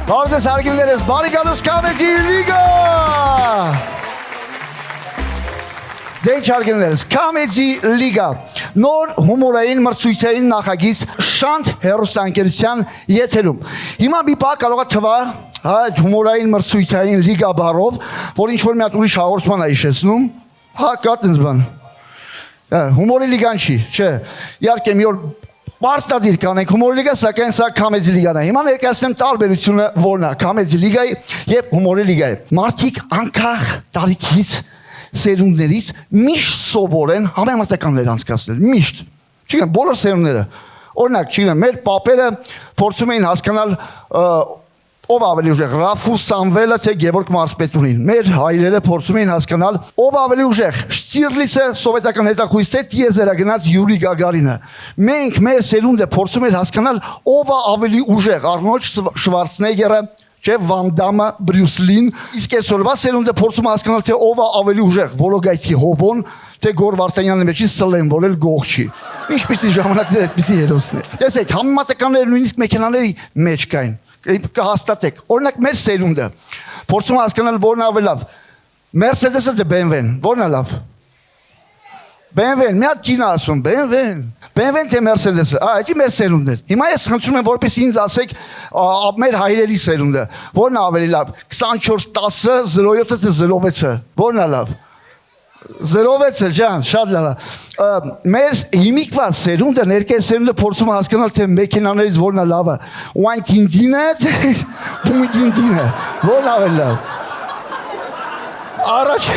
Բարոյս հարգելիներս, բարի գալուս Comedy Liga։ Ձեր հարգելիներս, Comedy Liga նոր հումորային մրցույթային նախագիծ Շանթ հեռուստաընկերության եթերում։ Հիմա մի բան կարող է թվալ այդ հումորային մրցույթային լիգա բառով, որ ինչ-որ մի հատ ուրիշ հաղորդման է հիշեցնում, կա տենց բան։ Հումորի լիգան չի, չէ։ Իհարկե մի օր Պարտադիր կանենք հումորի լիգա, սակայն սա Comedy Liga-ն է։ Հիմա ներկայացնեմ տարբերությունը որն է Comedy Liga-ի եւ հումորի լիգայի։ Մարդիկ անկախ տարիքից, սերունդներից միշտ սովորեն համեմատականներ անցկացնել, միշտ։ Չգիտեմ, բոլոր սերունդները։ Օրինակ, չգիտեմ, մեր պապերը փորձում էին հասկանալ ով ավելի ուժեղ, Ռաֆու Սամվելը թե Գևորգ Մարզպետունին։ Մեր հայրերը փորձում էին հասկանալ ով ավելի ուժեղ, Շտիրլիցը սովետական հետախույզ թե տիեզերագնաց Յուրի Գագարինը։ Մենք մեր սերունդը փորձում ենք հասկանալ ով է ավելի ուժեղ, Արնոլդ Շվարցնեգերը, չէ, Վան Դամը, Բրյուս Լին։ Իսկ այսօրվա սերունդը փորձում է հասկանալ թե ով է ավելի ուժեղ, Վոլոգայթի Հովոն թե Գոր Վարդանյանի մեջի Սլեն, որ էլ գողջի։ Ինչպիսի ժամանակներ այդպիսի հերոսներ։ Տեսեք, համեմատականները նույնիսկ մեքենաների մեջ կային։ Կհաստատեք, օրինակ մեր սերունդը փորձում հասկանալ որն ավելի լավ, Mercedes-ը թե BMW-ն, որն է լավ։ BMW-ն, մի հատ կին ասում, BMW-ն թե Mercedes-ը, այդ մեր սերունդն է։ Հիմա ես խնդրում եմ որպես ինձ ասեք մեր հայրերի սերունդը, որն է ավելի լավ, 2410-ը, 07-ը թե 06-ը, որն է լավ։ 06-ը ջան, շատ լավ է։ Մեր հիմիկվա սերունդը, ներկայիս սերունդը փորձում է հասկանալ թե մեքենաներից որն է լավը։ Ուանտինդինը, Պումտինդինը, որն ավելի լավ։ Առաջ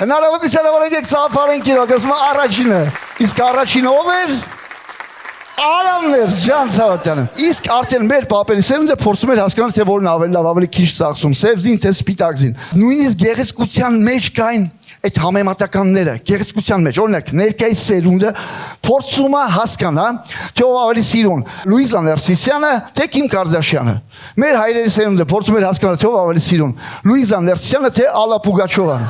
հնարավորություն եք ծափարեն կիրոք, ասում առաջինը։ Իսկ առաջինը ով էր։ Արամներ, ջան Սավատյանը։ Իսկ արդեն մեր պապերի սերունդը փորձում էր հասկանալ թե որն ավելի լավ, ավելի քիչ ծախսում, սևզին թե սպիտակզին։ Նույնիսկ գեղեցկության մեջ կային այդ համեմատականները, գեղեցկության մեջ, օրինակ, ներկայիս սերունդը փորձում է հասկանալ թե ով ավելի սիրուն, Լուիզա Ներսիսյանը թե Կիմ Կարդաշյանը։ Մեր հայրերի սերունդը փորձում էր հասկանալ թե ով ավելի սիրուն, Լուիզա Ներսիսյանը թե Ալլա Պուգաչովան։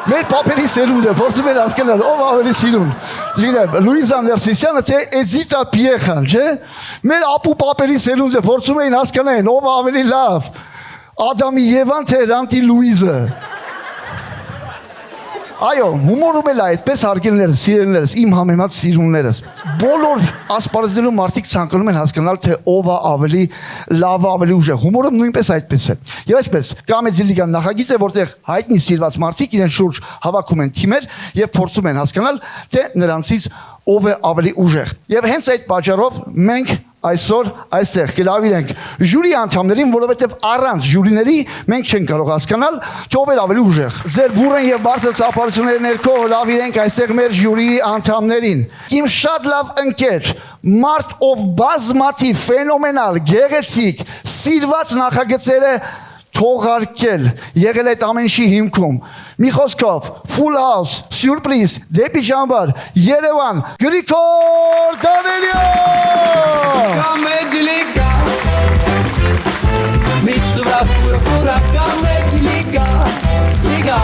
Մեր պապերի սերունդը փորձում էր հասկանալ ով ավելի սիրուն, գիտեմ, Լուիզա Ներսիսյանը թե Էդիտա Պիեխան, չէ՞։ Մեր ապու պապերի սերունդը փորձում էին հասկանալ ով ավելի լավ, Ադամի Եվան թե Ռանտի Լուիզը։ Այո, հումորում էլ այդպես հարգելիներս, սիրելիներս, իմ համեմատ սիրուններս։ Բոլոր ասպարեզներում մարդիկ ցանկանում են հասկանալ թե ով է ավելի լավ, ավելի ուժեղ։ Հումորում նույնպես այդպես է։ Եվ այսպես, Comedy Liga նախագիծ է, որտեղ հայտնի սիրված մարդիկ իրեն շուրջ հավաքում են թիմեր եւ փորձում են հասկանալ թե նրանցից ով է ավելի ուժեղ։ Եվ հենց այդ պատճառով մենք այսօր այստեղ կլավիրենք ժյուրի անդամներին, որովհետև առանց ժյուրիների մենք չենք կարող հասկանալ թե ով է ավելի ուժեղ։ Ձեր բուրըն եւ բարձր ծափարությունների ներքո լավիրենք այստեղ մեր ժյուրիի անդամներին։ Իմ շատ լավ ընկեր, մարդ ով բազմաթիվ ֆենոմենալ, գեղեցիկ, սիրված նախագծերը թողարկել, եղել այդ ամեն ինչի հիմքում։ Մի խոսքով, Full House, Սյուրպրիզ, Դեպի ճամբար, Երևան, Գրիգոր Դանելյան։ Comedy Liga. Միշտ վրա Comedy Liga. Liga.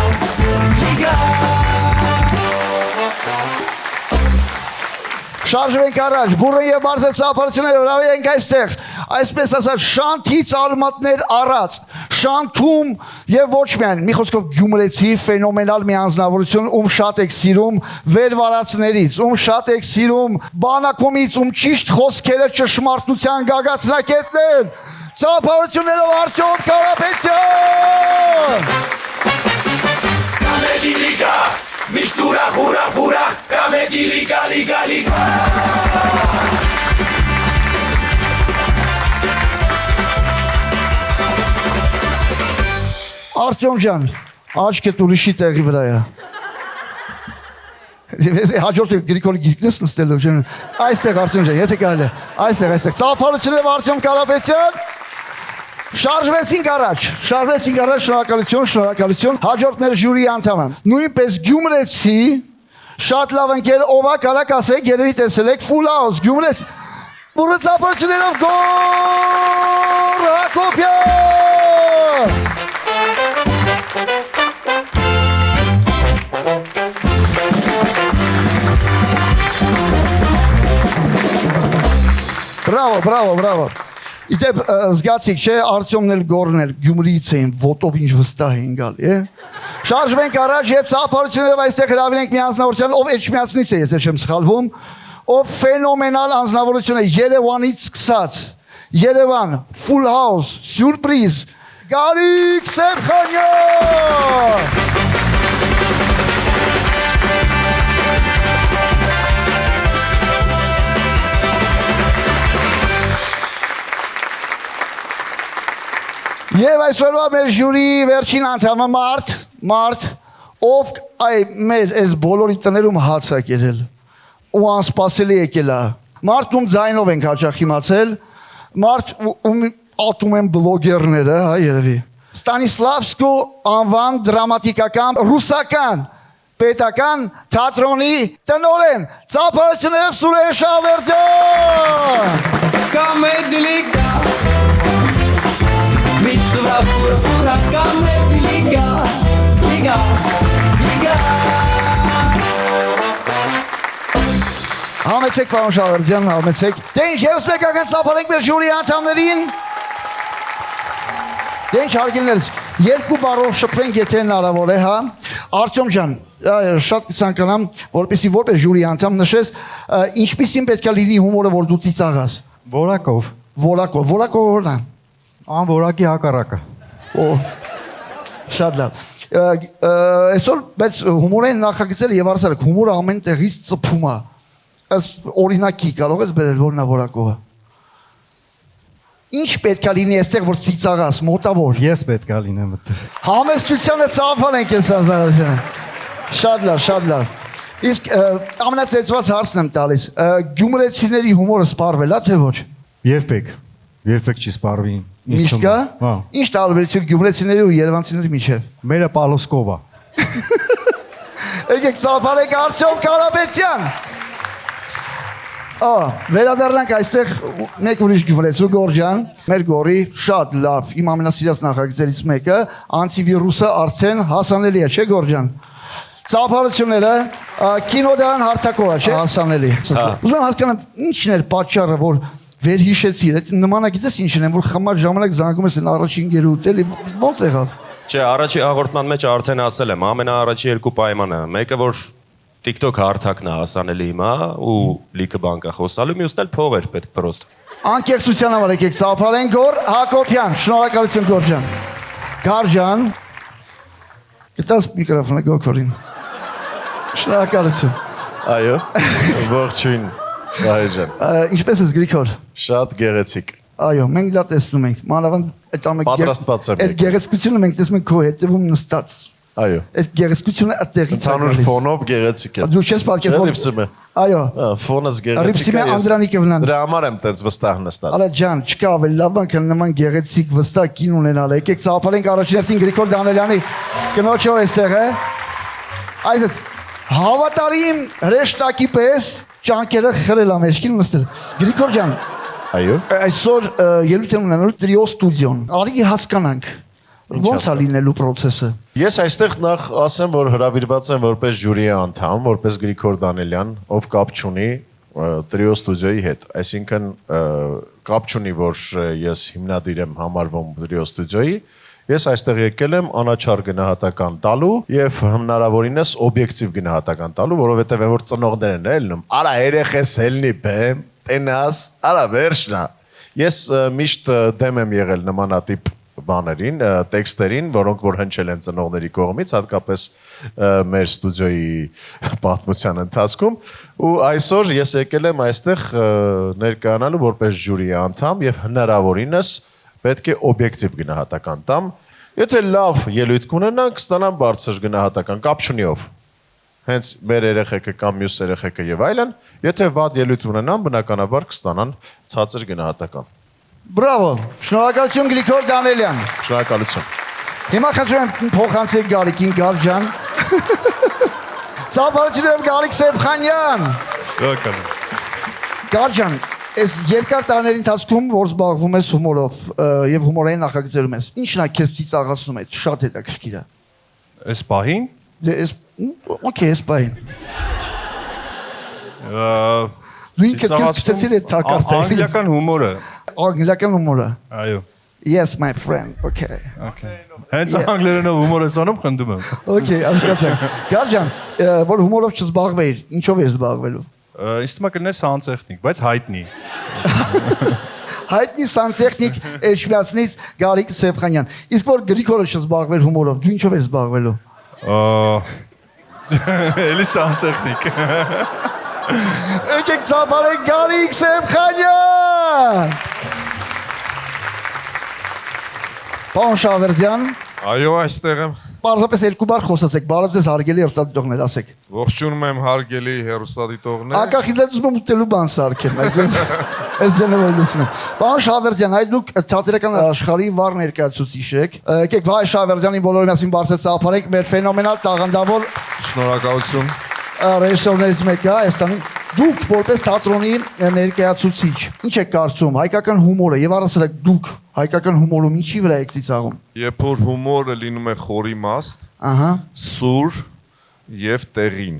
Շարժվենք առաջ, բուրըն եւ բարձր ծափարությունները լավենք այստեղ, այսպես ասած շանթից արմատներ առած, շանթում եւ ոչ միայն, մի խոսքով գյումրեցի ֆենոմենալ մի անձնավորություն, ում շատ եք սիրում վերվարածներից, ում շատ եք սիրում բանակումից, ում ճիշտ խոսքերը ճշմարտության գագաթնակետներ, ծափարություններով Արտյոմ Կարապետյան։ Comedy Liga. Միշտ ուրախ Comedy Liga. Արտյոմ ջան, աչքդ ուրիշի տեղի վրա է։ Հաջորդ Գրիգորի գիրքն ես նստելու ջան։ Այստեղ Արտյոմ ջան, եթե կարելի է, այստեղ։ Ծափարություններով Արտյոմ Կարապետյան։ Շարժվեցինք առաջ, շնորհակալություն, հաջորդ մեր ժյուրի անդամը։ Նույնպես գյումրեցի, շատ լավ ընկեր ով է, կարաք ասեք, երևի տեսել եք Full House, գյումրեցի, բուրը ծափարություններով Գոր Հակոբյան։ Բրավո։ Իդեպ զգացիք չէ, Արտյոմն էլ Գորն էլ Գյումրիից էին, ոտով ինչ վստահ էին գալի, է։ Շարժվենք առաջ եւ ծափարություններով այստեղ հրավիրենք մի անձնավորության, ով Էջմիածնից է, եթե չեմ սխալվում, ով ֆենոմենալ անձնավորություն է Երևանից սկսած։ Երևան, Full House, Սյուրպրիզ, Գարիկ Սեփխանյան։ Եվ այսօրվա մեր ժյուրիի վերջին անդամը մարդ, ով մեր այս բոլորի տներում հաց է կերել ու անսպասելի եկել է։ Մարդ ում ձայնով ենք հաճախ իմացել, մարդ ում ատում են բլոգերները, հա երևի։ Ստանիսլավսկու անվան դրամատիկական ռուսական պետական թատրոնի տնօրեն ծափարություններ Սուրեն Շավերդյան։ Comedy Liga. Mistura fura Comedy Liga. Liga. Համեցեք պարոն Շավերդյան, համեցեք։ Դե ինչ եւս մեկ անգամ ծափարենք մեր ժյուրի անդամներին։ Դե ինչ հարգելիներս, երկու բառով շփվենք, եթե հնարավոր է, հա։ Արտյոմ ջան, շատ կցանկանամ, որպեսզի որպես ժյուրի անդամ նշես, ինչպիսին պետք է լինի հումորը, որ դու ծիծաղաս։ Որակով։ Որակով որն է։ Անորակի հակառակը։ Օ, շատ լավ։ Այսօր բայց հումորային նախագծել եւ արսարակ հումորը ամեն տեղից ծփում է։ Այս օրինակի կարող ես բերել որնա որակովը։ Ինչ պետք է լինի այստեղ որ ծիծաղաս մոտավոր։ Ես պետք է լինեմ այդտեղ։ Համեստությանը ծափան ենք այս ազնարությունը։ Շատ լավ։ Իսկ ամենացեցված հարցն եմ տալիս։ Գյումրեցիների հումորը սպառվել է թե ոչ։ Երբեք չի սպառվի։ Միշտ կա։ Հա։ Ինչ տարբերություն գյումրեցիների ու երևանցիների միջև։ Մերը Պալոսկովա։ Եկեք ծափարենք Արտյոմ Կարապետյան։ Վերադառնանք այստեղ մեկ ուրիշ գյումրեցու Գորջան, մեր Գորի շատ լավ, իմ ամենասիրած նախագծերից մեկը, անտիվիրուսը արդեն հասանելի է, չէ Գորջան։ Ծափարությունները կինոդարան հարցակողը, չէ, հասանելի։ Ուզում եմ հասկանամ, ինչն էր պատճառը, որ վերհիշեցիր, այդ նմանակիցս ինչն են, որ խմար ժամանակ զանգում ես առաջին գերուտ, էլի ոնց եղավ։ Չէ, առաջի հաղորդման մեջ արդեն ասել եմ, ամենաառաջի երկու պայմանը, մեկը որ TikTok հարթակն է հասանելի հիմա ու լիքը բան կա խոսալու, մյուսն էլ փող էր պետք պրոստ։ Անկեղծության համար եկեք ծափարեն Գոր Հակոբյան, շնորհակալություն Գորջան։ Գարջան, գտած միկրոֆոնը Գոքորին։ Շնորհակալություն։ Այո, ողջույն, Վահեջան։ Ինչպես ես Գրիգոր։ Շատ գեղեցիկ։ Այո, մենք դա տեսնում ենք։ Մանավանդ այդ ամեն Պատրաստված եմ այդ գեղեցկությունը մենք տեսնում ենք քո հետևում նստած։ Այո։ Այդ գեղեցկությունը այդտեղից է Ցանուր ֆոնով գեղեցիկ է։ Դու չես պատկերացնում։ Ռիփսիմը։ Այո։ Ֆոնս գեղեցիկ է։ Ռիփսիմը Անդրանիկովնան։ Դրա համար եմ տենց վստահ նստած։ Արա ջան, չկա ավելի լավ բան, քան նման գեղեցիկ վստահ կին ունենալ։ Եկեք ծափարենք առաջին հերթին Գրիգոր Դանելյանի կնոջով այստեղ է։ Այսպես հավատարիմ հրեշտակի պես ճանկերը խրել ամեջքին նստել։ Գրիգոր ջան, Այո։ այսօր ելույթ եմ ունենալու Trio Studio-ն։ Արի հասկանանք։ Ոնց է լինելու process-ը։ Ես այստեղ նախ ասեմ, որ հրավիրված եմ որպես ժյուրի անդամ, որպես Գրիգոր Դանելյան, ով կապ չունի Trio Studio-ի հետ։ Այսինքն կապ չունի, որ ես հիմնադիր եմ համարվում Trio Studio-ի։ Ես այստեղ եկել եմ անաչառ գնահատական տալու եւ հնարավորինս օբյեկտիվ գնահատական տալու, որովհետեւ որ ծնողներն են ելնում, արա երեխես ելնի բեմ, տենաս, արա վերջնա։ Ես միշտ դեմ եմ եղել նմանատիպ բաներին, տեքստերին, որոնք որ հնչել են ծնողների կողմից, հատկապես մեր ստուդիոյի պատմության ընթացքում, ու այսօր ես եկել եմ այստեղ ներկայանալու որպես ժյուրի անդամ եւ հնարավորինս պետք է օբյեկտիվ գնահատական տամ։ Եթե լավ ելույթ կունենանք, կստանամ բարձր գնահատական, կապ չունի ով։ Հենց մեր երեխեքը կամ մյուս երեխեքը եւ այլն, եթե վատ ելույթ ունենան, բնականաբար կստանան ցածր գնահատական։ Բրավո, շնորհակալություն Գրիգոր Դանելյան։ Շնորհակալություն։ Հիմա խնդրում եմ փոխանցեք Գարիկին Գարջան։ Ծափարություններով Գարիկ Սեփխանյան։ Շնորհակալություն։ Գարջան, այս երկար տարիների ընթացքում որ զբաղվում ես հումորով եւ հումորային նախագծերում ես, ինչն է քեզ ծիծաղացնում է, շատ հետաքրքիր է։ Այս պահին Դե այս օքեյ, այս բային։ Դու ինքդ քեզ գցեցիր այդ թակարդը։ Անգլիական հումորը Անգլիական հումորը։ Այո։ Yes, my friend. Okay. Okay։ Հենց անգլերենով հումոր ես անում, խնդում եմ։ Okay, հասկացա։ Գարջան, որ հումորով չզբաղվեիր, ինչով ես զբաղվելու։ Ինձ թվում է կլինի սանտեխնիկ, բայց հայտնի։ Հայտնի սանտեխնիկ Էջմիածնից Գարիկ Սեփխանյան։ Իսկ որ Գրիգորը չզբաղվեր հումորով, դու ինչով ես զբաղվելու։ Էլի սանտեխնիկ։ Եկեք ծափարենք Գարիկ Սեփխանյան։ Պարոն Շավերձյան, Այո, այստեղ եմ։ պարզապես երկու բառ խոսացեք, բարոյցես հարգելի հերոստատիտողներ, ասեք։ Ողջունում եմ հարգելի հերոստատիտողներ։ Անկախից ուզում եմ ուտելու բան սարքեմ, այդպես այս ձենով լսում եմ։ Պարոն Շավերձյան, այդ դուք թատերական աշխարհի վառ ներկայացուցիչ եք։ Եկեք Վահե Շավերձյանին բոլորի մասին բարձր ծափարենք, մեր ֆենոմենալ տաղանդավոր Շնորհակալություն։ ռեժիսորներից մեկը Հայաստանի։ Դուք որպես թատրոնի ներկայացուցիչ, ինչ եք կարծում հայկական հումորը եւ առասարակ դուք հայկական հումորում ինչի վրա եք ծիծաղում։ Երբ որ հումորը լինում է խորի մաստ, Ահա։ սուր եւ տեղին։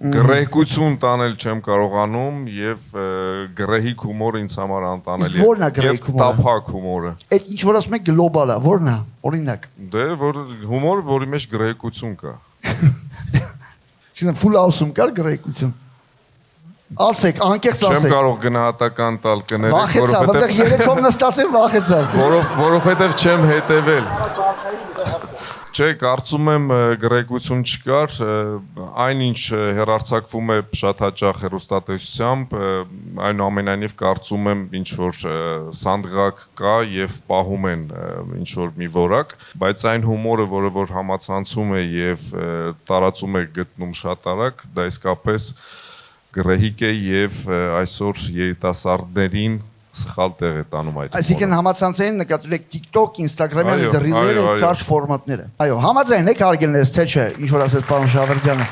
Գրեհկություն տանել չեմ կարողանում եւ գրեհիկ հումորը ինձ համար անտանելի Իսկ ո՞րն է գրեհիկ հումորը։ Տափակ հումորը։ Այդ ինչ որ ասում եք գլոբալ է, ո՞րն է։ Օրինակ։ Դե որ հումոր, որի մեջ գրեհկություն կա։ Չնայած ֆուլ ausում կար գրեհկություն։ Ասեք, անկեղծ Չեմ ասեք։ կարող գնահատական տալ կներեք, Վախեցա, որտեղ երեքով նստացել վախեցա։ որովհետեւ չեմ հետևել։ Չէ, կարծում եմ գրեհկություն չկար, այնինչ հերարցակվում է շատ հաճախ հեռուստատեսությամբ, այնուամենայնիվ կարծում եմ ինչ որ սանդղակ կա եւ պահում են ինչ որ մի որակ, բայց այն հումորը, որը որ համացանցում է եւ տարածում է գտնում շատ արագ, դա իսկապես գրեհիկ է եւ այսօր երիտասարդներին սխալ տեղ է տանում այդ։ Այսինքն համացանցային նկատել եք TikTok, Instagram-յան Այո, ռիլները այո, եւ կարճ ֆորմատները։ Այո, համաձայն եք հարգելներս, թե չէ, ինչ որ ասեց պարոն Շավերդյանը։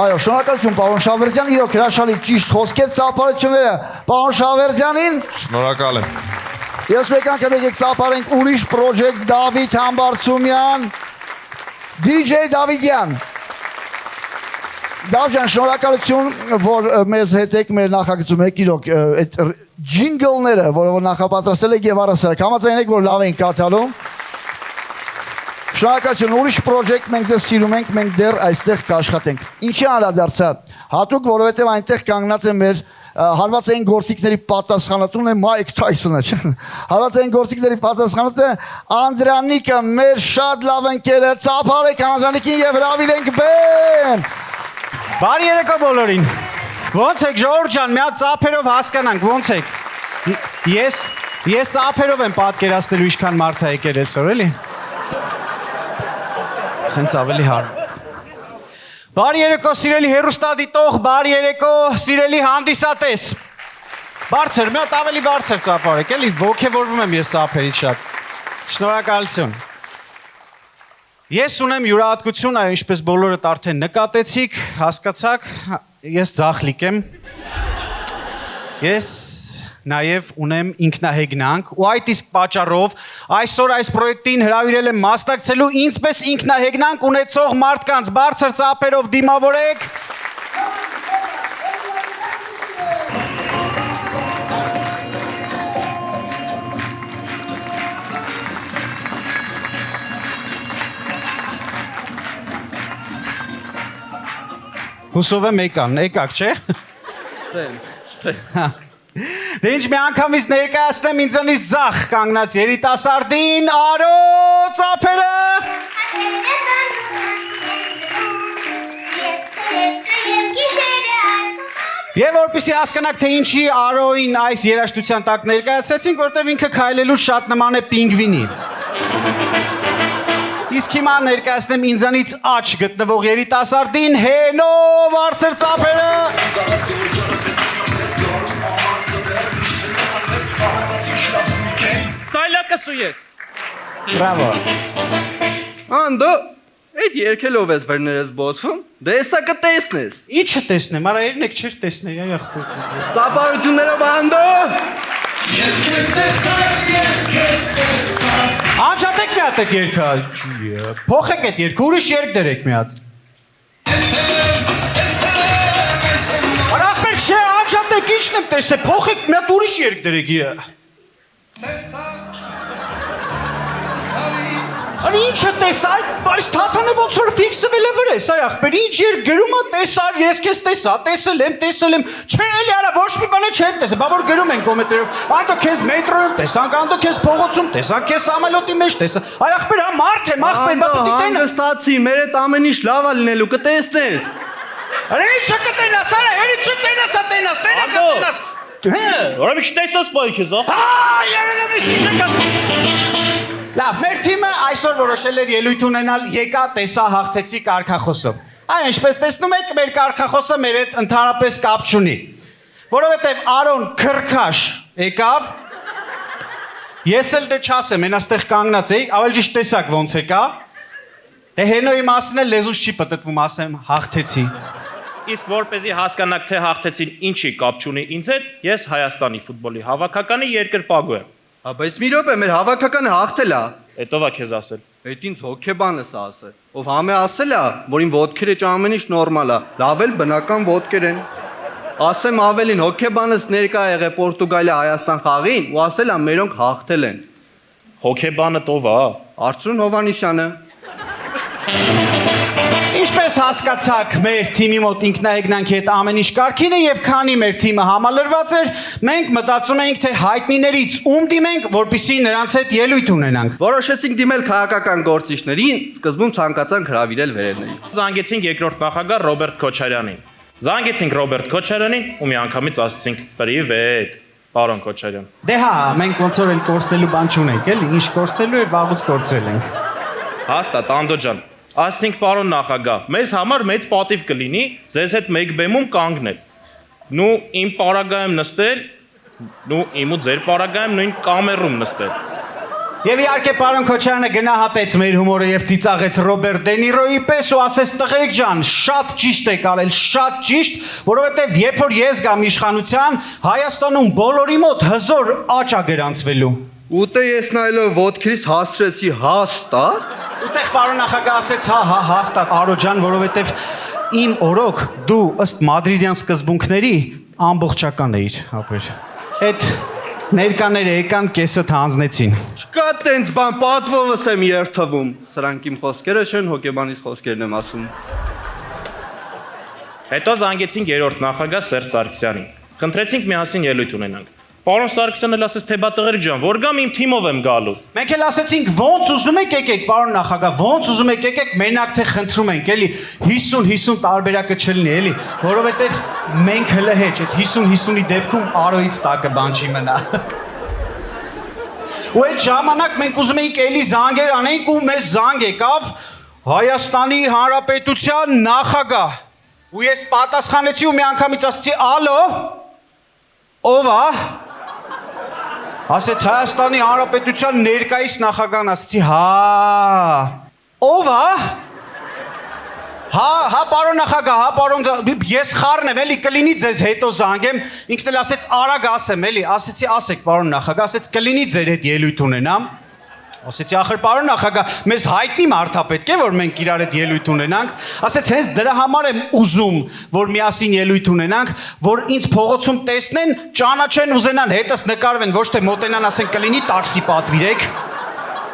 Այո, շնորհակալություն պարոն Շավերդյան, իրոք հրաշալի ճիշտ խոսքեր, ծափարությունները պարոն Շավերդյանին։ Շնորհակալ եմ։ Ես մեկ անգամ եկեք ծափարենք ուրիշ պրոջեկտ Դավիթ Համբարձումյան, DJ Դավիթյան։ Դավջան, շնորհակալություն, որ մեզ հետ եք, մեր նախագծում եք, իրոք այդ ջինգլները, որը նախապատրաստել եք եւ առասարակ համաձայն եք, որ լավ ենք կատարում։ Շնորհակալություն, ուրիշ պրոջեկտ մենք ձեզ սիրում ենք, մենք դեռ այստեղ կաշխատենք։ Ինչի անդրադարձա։ Հատուկ, որովհետեւ այնտեղ կանգնած է մեր հարվածային գործիքների պատասխանատուն է Մայք Թայսոնը, չէ՞։ Հարվածային գործիքների պատասխանատուն է Անդրանիկը, մեր շատ լավ ընկերը, ծափարեք Անդրանիկին եւ հրավիրենք բեմ։ Բարի երեկո բոլորին։ Ոնց եք Ժորժ ջան, մի հատ ծափերով հասկանանք, ոնց եք։ Ես ծափերով եմ պատկերացնելու ինչքան մարդ է եկել այսօր, էլի։ Սենց ավելի հարմ։ Բարի երեկո սիրելի հեռուստադիտող, բարի երեկո սիրելի հանդիսատես։ Բարձր, մի հատ ավելի բարձր ծափարեք, էլի ոգևորվում եմ ես ծափերից շատ։ Շնորհակալություն։ Ես ունեմ յուրահատկություն, այո, ինչպես բոլորդ արդեն նկատեցիք, հասկացաք, ես ձախլիկ եմ։ Ես նաև ունեմ ինքնահեգնանք ու այդ իսկ պատճառով այսօր այս պրոյեկտին հրավիրել եմ մասնակցելու ինձպես ինքնահեգնանք ունեցող մարդկանց բարձր ծափերով դիմավորեք։ Հուսով եմ եկաք, չէ՞։ Դե ինչ մի անգամից ներկայացնեմ ինձանից ձախ կանգնած երիտասարդին Արո ծափերը։ Եվ որպեսզի հասկանաք, թե ինչի Արոին այս երաժշտության տակ ներկայացրեցինք, որտեղ ինքը քայլելու շատ նման է պինգվինի։ Իսկ հիմա ներկայացնեմ ինձանից աջ գտնվող երիտասարդին Հենո բարձր ծափերը։ Սայլակսու ես։ Բրավո։ Անդո, այդ երկելով ես վերներես բոցում, դե եսա կտեսնես։ Ինչը տեսնեմ, արա երնեք չեր տեսնել, այ ախպեր։ Ծափարություններով անդո։ Անջատեք մի հատ այդ երկը, փոխեք այդ երկը, ուրիշ երկ դրեք մի հատ։ Արա ախպեր չէ, անջատեք Նստեք, ինչն եմ տեսել, փոխեք, մի հատ ուրիշ երգ դրեք։ Արի ինչը տեսար, բայց թաթանը ոնց որ ֆիքսվել է վրես, այ ախպեր, ինչ երգ գրում է տեսար, ես քեզ տեսա, տեսել եմ, չէ էլի արա ոչ մի բան չեմ տեսել, բա որ գրում են կոմենտներով, անդո քեզ մետրոյում տեսանք, անդո քեզ փողոցում տեսանք, քեզ սամալյոտի մեջ տեսա, այ ախպեր, հա մարդ եմ, ախպեր, բա պիտի տենա։ Հանգստացի, մեր այդ ամեն ինչ լավ է լինելու, կտեսնես։ Արա ինչը կտենաս, արա, հերի չտենաս։ Որովհետեւ չտեսած պայք ես, Երևի ինչ կա։ Լավ, մեր թիմը այսօր որոշել էր ելույթ ունենալ եկա տեսա հաղթեցի կարգախոսով։ Այ ինչպես տեսնում եք, մեր կարգախոսը մեր հետ ընդհանրապես կապ չունի։ Որովհետև Արոն քրքաշ եկավ։ Ես էլ դե չասեմ, այն այստեղ կանգնած էի, ավելի ճիշտ տեսակ ոնց եկա։ Դե Հենոյի մասին էլ լեզուս չի պատտվում, ասեմ հաղթեցի։ Իսկ որպեսզի հասկանաք թե հաղթեցին ինչի կապ չունի ինձ հետ, ես Հայաստանի ֆուտբոլի հավաքականի երկրպագու եմ։ Բայց մի րոպե, մեր հավաքականը հաղթել է։ Հետո ա քեզ ասել։ Այդ ինձ հոգեբան է սա ասել։ Ով համե ասել է, որ իմ ոտքերը ամեն ինչ նորմալ է։ Լավ էլ բնական ոտքեր են։ Ասեմ ավելին, հոգեբանս ներկա եղե Պորտուգալիա Հայաստան խաղին ու ասել է մերոնք հաղթել են։ Հոգեբանը ով է։ Արծրուն Հովանիսյանը։ Ինչպես հասկացաք, մեր թիմի մոտ ինքնահեգնանքի հետ ամեն ինչ կարգին է եւ քանի մեր թիմը համալրված էր, մենք մտածում էինք, թե հայտնիներից ում դիմենք, որպեսզի նրանց հետ ելույթ ունենանք։ Որոշեցինք դիմել քաղաքական գործիչներին, սկզբում ցանկացանք հրավիրել վերևներից։ Զանգեցինք երկրորդ նախագահ Ռոբերտ Քոչարյանին։ Զանգեցինք Ռոբերտ Քոչարյանին ու միանգամից ասացինք՝ «Պրիվետ, պարոն Քոչարյան»։ Դե հա, մենք ոնց որ էլ կորցնելու բան չունենք, էլի, ինչ կորցնելու է, վաղուց կորցրել ենք։ Հաստատ Անդո ջան։ Ասենք պարոն նախագահ, մեզ համար մեծ պատիվ կլինի ձեզ հետ մեկ բեմում կանգնել։ Նու իմ պարագայում նստել, նու իմ ու ձեր պարագայում նույն կամերում նստել։ Եվ իհարկե պարոն Քոչարյանը գնահատեց մեր հումորը եւ ծիծաղեց Ռոբերտ Դենիրոյի պես ու ասեց տղերիկ ջան, շատ ճիշտ եք արել, շատ ճիշտ, որովհետեւ երբ որ ես գամ իշխանության, Հայաստանում բոլորի մոտ հզոր աճ է գրանցվելու։ Ուտե ես նայելով ոտքերից հասցրեցի հաստատ։ Ուտեղ պարոն նախագահ ասեց, հա, հաստատ Արո ջան, որովհետեւ իմ օրոք դու ըստ մադրիդյան սկզբունքների ամբողջական էիր, ապեր։ Այդ ներկաները եկան կեսը հանձնեցին։ Չկա տենց բան, պատվովս եմ երթվում։ Սրանք իմ խոսքերը չեն, հոգեբանից խոսքերն եմ ասում։ Հետո զանգեցինք երրորդ նախագահ Սերժ Սարգսյանին։ Խնդրեցինք միասին ելույթ ունենանք։ Պարոն Սարգսյանն էլ ասեց, թե բա տղերիկ ջան, որ գամ իմ թիմով եմ գալու։ Մենք էլ ասեցինք, ոնց ուզում եք եկեք, պարոն նախագահ, ոնց ուզում եք եկեք, մենակ թե խնդրում ենք, էլի 50-50 տարբերակը չլինի, էլի, որովհետև մենք հլը հեչ, այդ 50-50-ի դեպքում Արոյից տակը բան չի մնա։ Ու այդ ժամանակ մենք ուզում էինք էլի զանգեր անենք ու մեզ զանգ եկավ Հայաստանի Հանրապետության նախագահ։ Ու ես պատասխանեցի ու մի անգամից ասացի, ալո, ով է։ Ասեց Հայաստանի Հանրապետության ներկայիս նախագահն, ասեցի, հա, ով է։ Հա, պարոն նախագահ, հա, պարոն, ես խառն եմ, էլի կլինի ձեզ հետո զանգեմ, ինքն էլ ասեց արագ ասեմ, էլի, ասեցի ասեք, պարոն նախագահ, ասեց կլինի ձեր հետ ելույթ ունենամ։ Ասեցի ախր պարոն նախագահ, մեզ հայտնի մարդ է պետք է, որ մենք իրար հետ ելույթ ունենանք։ Ասեց հենց դրա համար եմ ուզում, որ միասին ելույթ ունենանք, որ ինձ փողոցում տեսնեն, ճանաչեն, ուզենան հետս նկարվեն, ոչ թե մոտենան ասեն կլինի տաքսի պատվիրեք։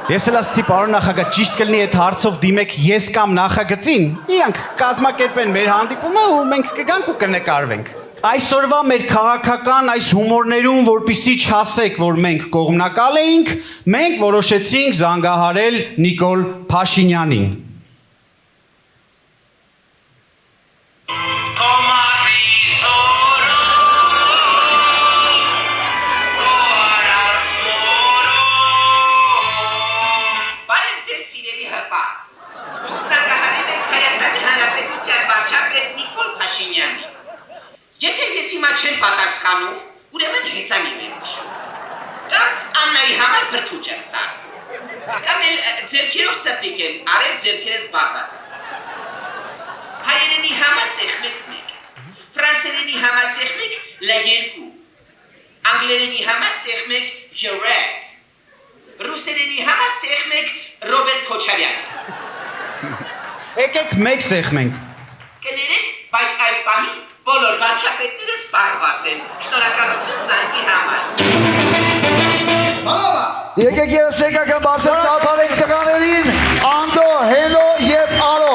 Ես էլ ասացի պարոն նախագահ, ճիշտ կլինի այդ հարցով դիմեք ես կամ նախագծին։ Իրանք կազմակերպեն մեր հանդիպումը ու մենք կգանք ու կնկարվենք։ Այսօրվա մեր քաղաքական այս հումորներում, որպիսի չասեք, որ մենք կողմնակալ էինք, մենք որոշեցինք զանգահարել Նիկոլ Փաշինյանին։ Եթե ես հիմա չեմ պատասխանում, ուրեմն հեծանին եմ նշում։ Կամ Աննայի համար բրդուճ եմ սարում։ Կամ էլ ձերքերով սրտիկ եմ, արել ձերքերս բաղված։ Հայերենի համար սեղմեք մեկ, ֆրանսերենի համար սեղմեք լա երկու, անգլերենի համար սեղմեք ժորեք, ռուսերենի համար սեղմեք Ռոբերտ Քոչարյան։ Եկեք մեկ սեղմենք։ Կներեք, բայց այս պահին Բոլոր վարչապետները սպառված են։ Շնորհակալություն զանգի համար։ Եկեք ես մեկական բարձր ծափարենք տղաներին, Անդո, Հենո և Արո։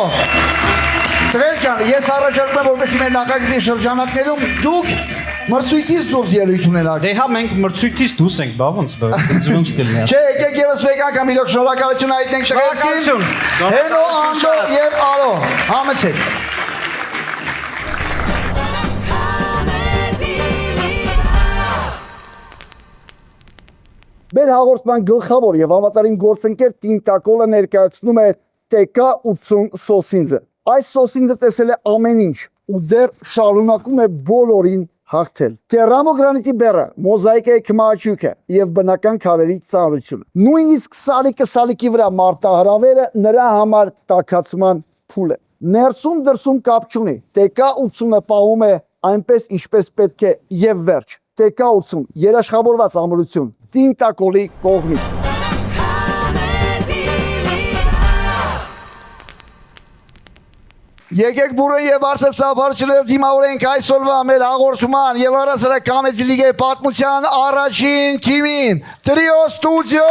Տղերքան, ես առաջարկում եմ, որպեսզի մեր նախագծի շրջանակներում դուք մրցույթից դուրս ելույթ ունենաք։ Դե հա մենք մրցույթից դուրս ենք, բա ոնց կլինի։ Չէ, եկեք ևս մեկական իրոք շնորհակալություն հայտնենք տղերքին, Հենո, Անդո և Արո, համեցեք։ Մեր հաղորդման գլխավոր եւ համատարին գործընկեր Տինտակոլը ներկայացնում է TK80 սոսինձը։ Այս սոսինձը տեսել է ամեն ինչ ու դեռ շարունակում է բոլորին հաղթել։ Կերամո գրանիտի բեռը, մոզաիկայի քմահաճույքը եւ բնական քարերի ծանրությունը։ Նույնիսկ սալիկի վրա մարտահրավերը նրա համար տաքացման փուլ է։ Ներսում դրսում կապ չունի։ TK80-ը պահում է այնպես ինչպես պետք է եւ վերջ։ TK80 երաշխավորված ամրություն Տինտակոլի կողմից։ Եկեք բուրը եւ բարձր ծափարություններով դիմավորենք այսօրվա մեր հաղորդման եւ առասարակ Կամեդի լիգայի պատմության առաջին թիմին Տրիո Ստուդիո։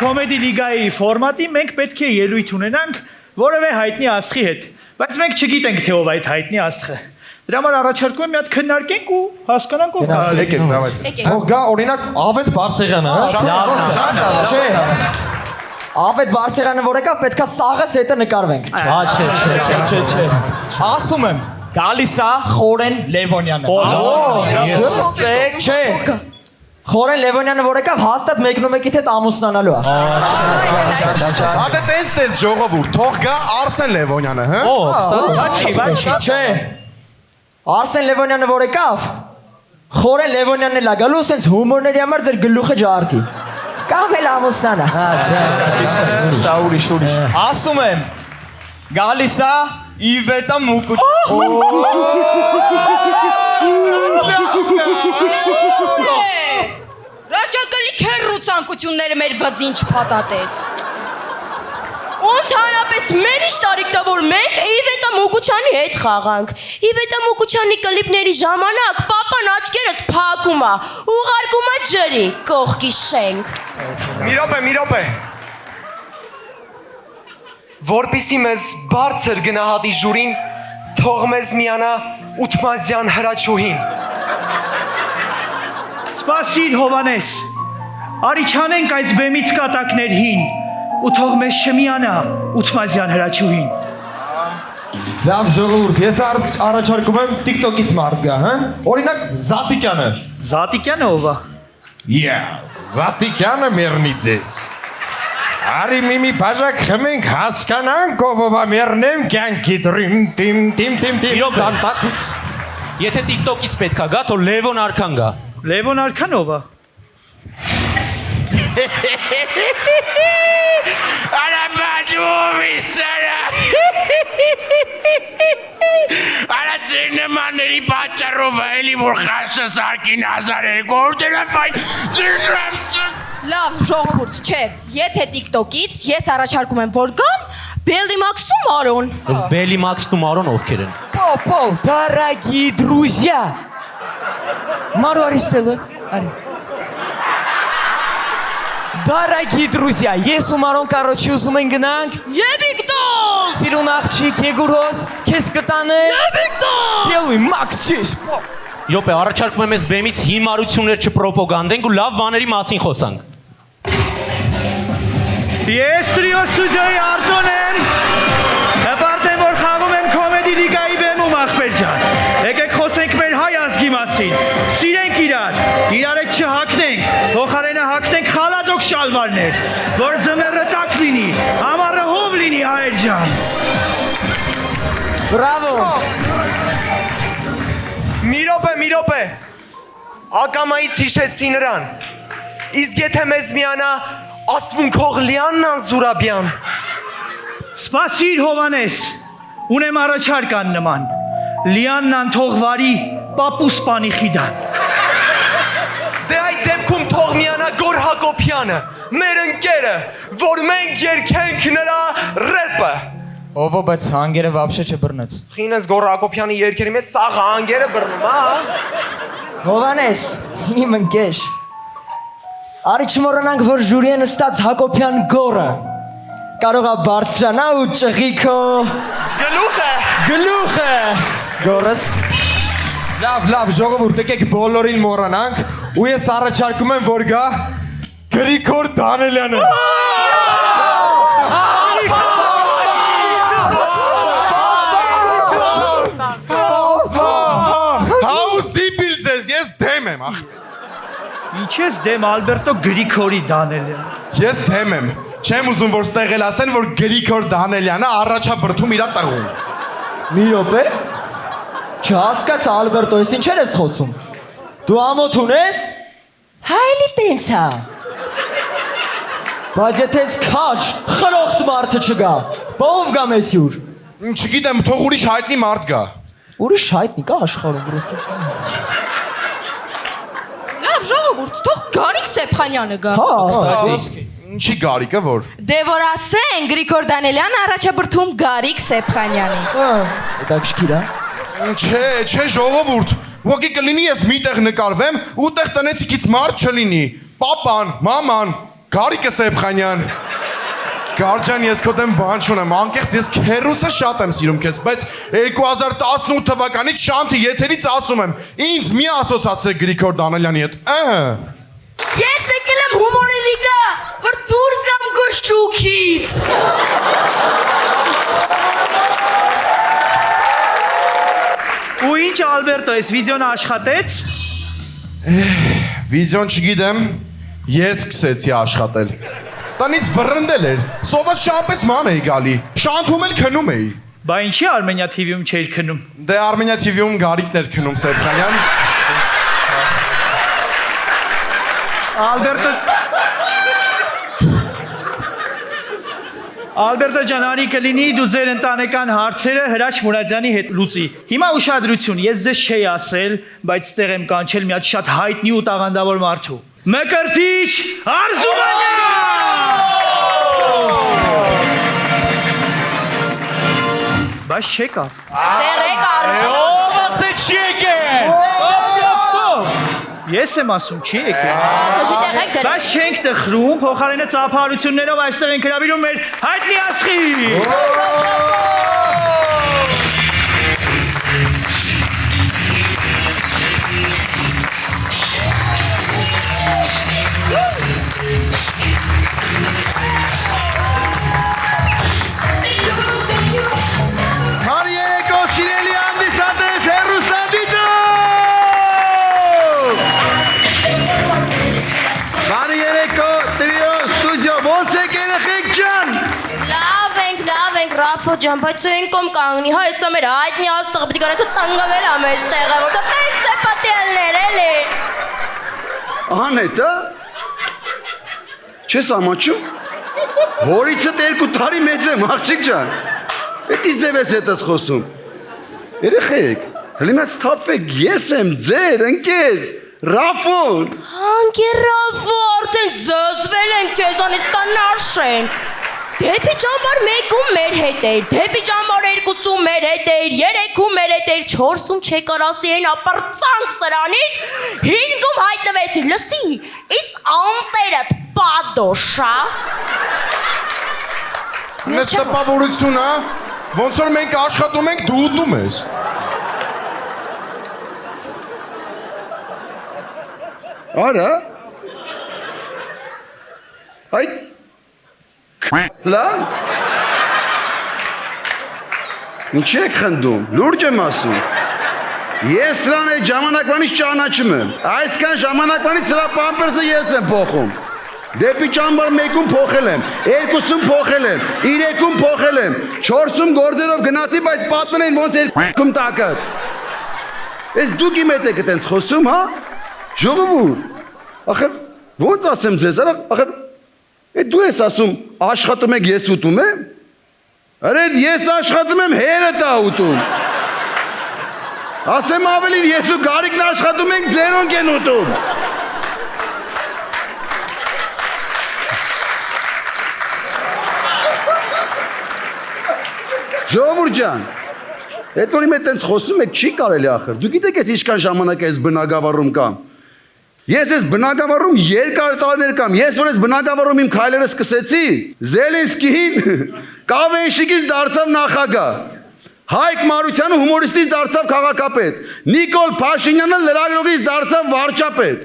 Կոմեդի լիգայի ֆորմատի մենք պետք է ելույթ ունենանք որևէ հայտնի աստղի հետ, բայց մենք չգիտենք թե ով այդ հայտնի աստղը։ Դրա համար առաջարկում եմ մի հատ քննարկենք ու հասկանանք ով է։ Թող գա օրինակ Ավետ Բարսեղյանը, հա։ Չէ։ Ավետ Բարսեղյանը որ եկավ, պետքա սաղս հետը նկարվենք։ Չէ։ Ասում եմ, գալիս է Խորեն Լևոնյանը։ Չէ։ Խորեն Լևոնյանը որ եկավ, հաստատ մեկնումեկիդ հետ ամուսնանալու է։ Հատե տենց ժողովուրդ, թող գա Արսեն Լևոնյանը, հա։ Չէ։ Արսեն Լևոնյանը որ եկավ, Խորեն Լևոնյանն էլ է գալու, սենց հումորների համար ձեր գլուխը ջարդի։ Կամ էլ ամուսնանա։ Ասում եմ, գալիս է Իվետա Մուկուչյանը։ Ռաշակալի քերրու ցանկությունները մեր վզինչ փաթաթես։ Ընդհանրապես մեր ինչ տարիքն է որ մենք Իվետա Մուկուչյանի հետ խաղանք։ Իվետա Մուկուչյանի կլիպների ժամանակ պապան աչքերս փակում է, ուղարկում է ջրի, կողքի շենք։ Մի րոպե։ Որպեսզի մեզ բարձր գնահատի ժյուրին, թող մեզ միանա Ութմազյան հրաչուհին։ Սպասիր Հովանես, արի չանենք այս բեմից կատակներհին ու թող մեզ չմիանա Ութմազյան հրաչուհին։ Լավ ժողովուրդ, ես առաջարկում եմ TikTok-ից մարդ գա, հա։ Օրինակ Զատիկյանը։ Զատիկյանը ով է։ Զատիկյանը մեռնի ձեզ։ Արի մի բաժակ խմենք հասկանանք ով ով մեռնեմ կյանքի դրիմ։ Եթե TikTok-ից պետքա գա, թող Լևոն Արքան գա։ Լևոն Արքան ով է։ Արա բաջումի սարա։ Արա ձեր նմանների պատճառով էլի որ խաշը սարկին 1200 դրամ Լավ, ժողովուրդ, չէ, եթե TikTok-ից ես առաջարկում եմ որ գան Բելիմաքսու Մարոն։ Բելիմաքսու Մարոն ովքեր են։ Պո, дорогие друзья։ Մարո Արիստելը, արի։ Дорогие друзья, ես ու Մարոն Կարոչի ուզում են գնանք։ Եբիկտոս։ Սիրուն աղջիկ Եգուրոս, քեզ կտանեն։ Եբիկտոս։ Բելիմաքսիս։ Յոպե, առաջարկում եմ ես բեմից հիմարություններ չպրոպագանդենք ու լավ բաների մասին խոսանք։ Ես Տրիո Ստուդիոյի Արտոն եմ։ Հպարտ եմ որ խաղում եմ Կոմեդի լիգայի բեմում ախպեր ջան։ Եկեք խոսենք մեր հայ ազգի մասին։ Սիրենք իրար հետ չհակնենք, փոխարենը հակնենք խալադոք շալվարներ, որ ձմեռը տաք լինի, ամառը հով լինի հայեր ջան։ Բրավո։ Մի րոպե։ Ակամայից հիշեցի նրան։ Իսկ եթե մեզ միանա Ասմուն Քողլյանն Զուրաբյան։ Սպասիր Հովանես, ունեմ առաջարկ աննման, Լիաննան թող վարի, պապուս պանի խիդան։ Դե այդ դեպքում թող միանա Գոր Հակոբյանը, մեր ընկերը, որ մենք երկենք նրա ռեպը։ Ովո, բայց հանգերը վապշե չբռնեց։ Խինես Գոր Հակոբյանի երկերի մեջ սաղ հանգերը բռնում, հա։ Հովանես, իմ ընկեր։ Արի չմոռանանք, որ ժյուրիը նստած Հակոբյան Գորը կարող է բարձրանա ու ճղի քո գլուխը։ Գորս։ Լավ, ժողովուրդ, եկեք բոլորին մոռանանք ու ես առաջարկում եմ, որ գա Գրիգոր Դանելյանը։ Հաուսիպիլ ձեզ, ես դեմ եմ, ախպեր։ Ինչ ես դեմ Ալբերտո Գրիգորի Դանելյան։ Ես դեմ եմ, չեմ ուզում, որ ստեղ էլ ասեն, որ Գրիգոր Դանելյանը առաջաբրդում իրա տղուն։ Մի րոպե։ Չհասկաց Ալբերտո, ես ինչեր ես խոսում։ Դու ամոթ ունես։ Հայլի տենց է։ Բայց եթե ես քաչ, խրոխտ մարդը չգա, ով գա մեզ հյուր։ Չգիտեմ, թող ուրիշ հայտնի մարդ գա։ Ուրիշ հայտնի կա աշխարհում պրոստը։ Լավ ժողովուրդ, թող Գարիկ Սեփխանյանը գա։ Ինչի Գարիկը որ։ Դե որ ասեն Գրիգոր Դանելյանը առաջաբրդում Գարիկ Սեփխանյանին։ Հետաքրքիր է։ Չէ, ժողովուրդ։ Ուղղակի կլինի ես միտեղ նկարվեմ ու տեղ տնեցիկից մարդ չլինի։ Պապան, մաման, Գարիկը Սեփխանյան։ Գարջան, ես քո դեմ բան չունեմ, անկեղծ ես քերուսը շատ եմ սիրում քեզ, բայց 2018 թվականից շանթի եթերից ասում եմ, ինձ մի ասոցացրեք Գրիգոր Դանելյանի հետ։ Ես եկել եմ հումորի լիգա, որ դուրս գամ քո շուքից։ Ու ինչ Ալբերտո, այս վիդեոն աշխատեց։ Վիդեոն չգիտեմ, ես սկսեցի աշխատել։ Տնից վռնդել էր, սոված շամպես ման էի գալի, շանթում էլ քնում էի։ Բա ինչի Արմենիա TV-ում չէիր քնում։ Դե Արմենիա TV-ում Գարիկն էր քնում Սեփխանյան։ Ալբերտո ջան, արի կլինի դու ձեր ընտանեկան հարցերը Հրաչ Մուրադյանի հետ լուծի։ Հիմա ուշադրություն, ես ձեզ չէի ասել, բայց ստեղ եմ կանչել մի հատ շատ հայտնի ու տաղանդավոր մարդու։ Մկրտիչ Արզումանյան։ Բայց չեկավ։ Ձերեք առ։ Ով ասե չի եկել։ Ես եմ ասում, չի եկել։ Բայց չենք տխրում, փոխարենը ծափահարություններով այստեղ ենք հրավիրում մեր հայտնի աստղի։ Ռաֆո ջան, բայց այն կոմ կանգնի, հա էսա մեր հայտնի աստղը պիտի կանեցը տանգավել ամեջ տեղը, ոնց է տենց է պատելներ, էլի։ Անետ, չես ամաչում, հորիցդ 2 տարի մեծ եմ, աղջիկ ջան, էտի ձև ես հետս խոսում, երեխեք, հլիմաց թապվեք, ես եմ ձեր, ընկեր, Ռաֆոն։ Անկեր Ռաֆո, արդեն զզվել են կեզանից տանաշ են։ Դեպի ճամբար 1-ում մեր հետ էր, դեպի ճամբար 2-ում մեր հետ էր, 3-ում մեր հետ էր, 4-ում չեկար ասի այն ապրծանք սրանից, 5-ում հայտնվեցի, լսի, իս անտերդ պադոշա։ Մեզ տպավորություն, հա, ոնց որ մենք աշխատում ենք, դու ուտում ես։ Արա, այդ Լա Ինչ եք խնդում, լուրջ եմ ասում Ես սրան այդ ժամանակվանից ճանաչում եմ Այսքան ժամանակվանից սրա պամպերսը ես եմ փոխում Դեպի ճամբար 1-ում փոխել եմ 2-ում փոխել եմ 3-ում փոխել եմ 4-ում գործերով գնացի, բայց պատմեն են ոնց 2-ում տակած Ես դուք իմ հետ եք այդպես խոսում, հա Ժողովուրդ Ախր ոնց ասեմ ձեզ, ախր Դու ես ասում աշխատում եք ես ուտում եմ, Արեդ ես աշխատում եմ հերը տա ուտում։ Ասեմ ավելին ես ու Գարիկն աշխատում ենք ձերոնք են ուտում։ Ժողովուրդ ջան, այդ օրի մեծ տենց խոսում եք չի կարելի ախր։ Դու գիտեք ես ինչքան ժամանակ ես բնակավարում կամ։ Ես ես բնակավարում երկար տարիներ կամ։ Ես որ ես բնակավարում իմ քայլերը սկսեցի, Զելենսկին կավենշիկից դարձավ նախագահ։ Հայկ Մարությանը հումորիստից դարձավ քաղաքապետ։ Նիկոլ Փաշինյանը լրագրողից դարձավ վարչապետ։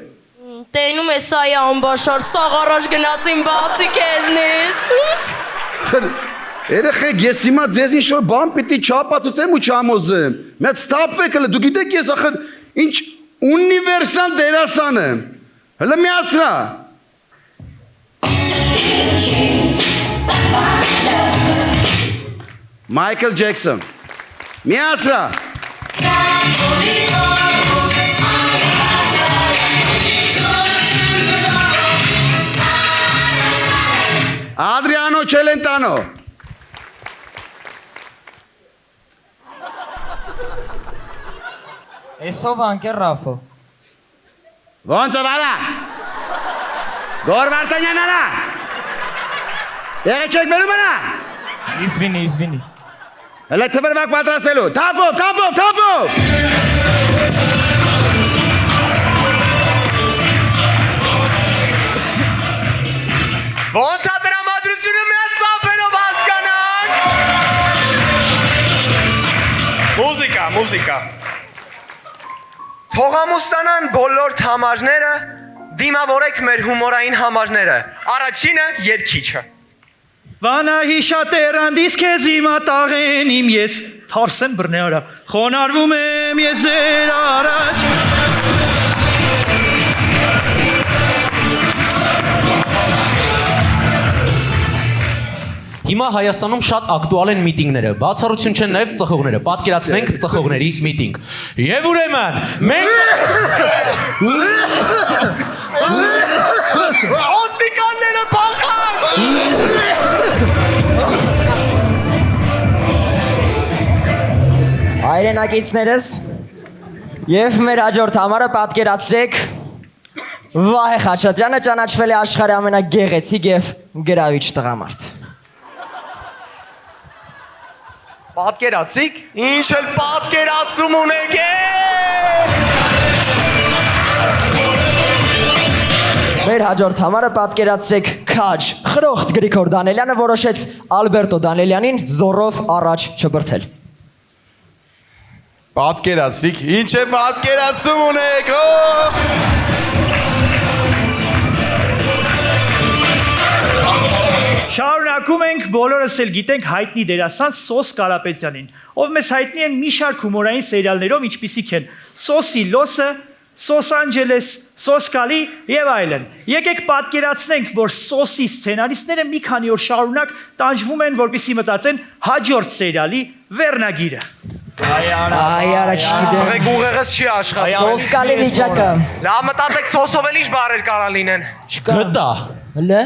Տենում է սա է անբաշար, սաղ առաջ գնացին բացի քեզնից։ Երեխեք, ես հիմա ձեզ ինչ-որ բան պիտի չապացուցեմ ու չամոզեմ։ Մեծ ստապվեք հլը, դու գիտեք ես ախր ինչ ունիվերսալ դերասան եմ։ Հլը միացրա։ Մայքլ Ջեքսոն։ Միացրա։ Ադրիանո Չելենտանո։ Էսով անկեր Ռաֆո։ Ոնց վալա։ Գոր Վարդանյան արա։ Եղեչեք մերում արա։ Իզվինի։ Հլը ծվրվակ պատրաստելու։ Թապով։ Ոնց է դրամատրությունը միած ծապերով հասկանանք։ Մուզիկա։ Թողամուստանան բոլոր համարները, դիմավորեք մեր հումորային համարները, առաջինը երգիչը։ Վանահի շատերանդիս քեզ հիմա տաղեն իմ ես թարսեն բրնեարա, խոնարվում եմ ես ձեր առաջ։ Հիմա Հայաստանում շատ ակտուալ են միտինգները, բացառություն չեն նաև ծխողները, պատկերացնենք ծխողների միտինգ։ Եվ ուրեմն, Ոստիկանները բախան։ Հայրենակիցներս եւ մեր հաջորդ համարը պատկերացրեք Վահե Խաչատրյանը ճանաչվել է աշխարհի ամենագեղեցիկ եւ գրավիչ տղամարդ։ Պատկերացրիք, ինչ էլ պատկերացում ունեք Մեր հաջորդ համարը պատկերացրեք քաջ խրոխտ Գրիգոր Դանելյանը որոշեց Ալբերտո Դանելյանին զորով առաջ չբրթել։ Պատկերացրիք, ինչ է պատկերացում ունեք, Շարունակում ենք, բոլորս էլ գիտենք հայտնի դերասան Սոս Կարապետյանին, ով մեզ հայտնի է մի շարք հումորային սերիալներով, ինչպիսիք են Սոսի Լոսը, Սոս Անջելես, Սոս Կալի եւ այլն։ Եկեք պատկերացնենք, որ Սոսի սցենարիստները մի քանի օր շարունակ տանջվում են, որպեսզի մտածեն հաջորդ սերիալի վերնագիրը։ Այ չգիտեմ։ Ղեկ ուղեղս չի աշխատում։ Սոս Կալի վիճակը։ Լավ մտածեք սոսով էլ ինչ բարեր կարա լինեն։ Գտա։ Հլը։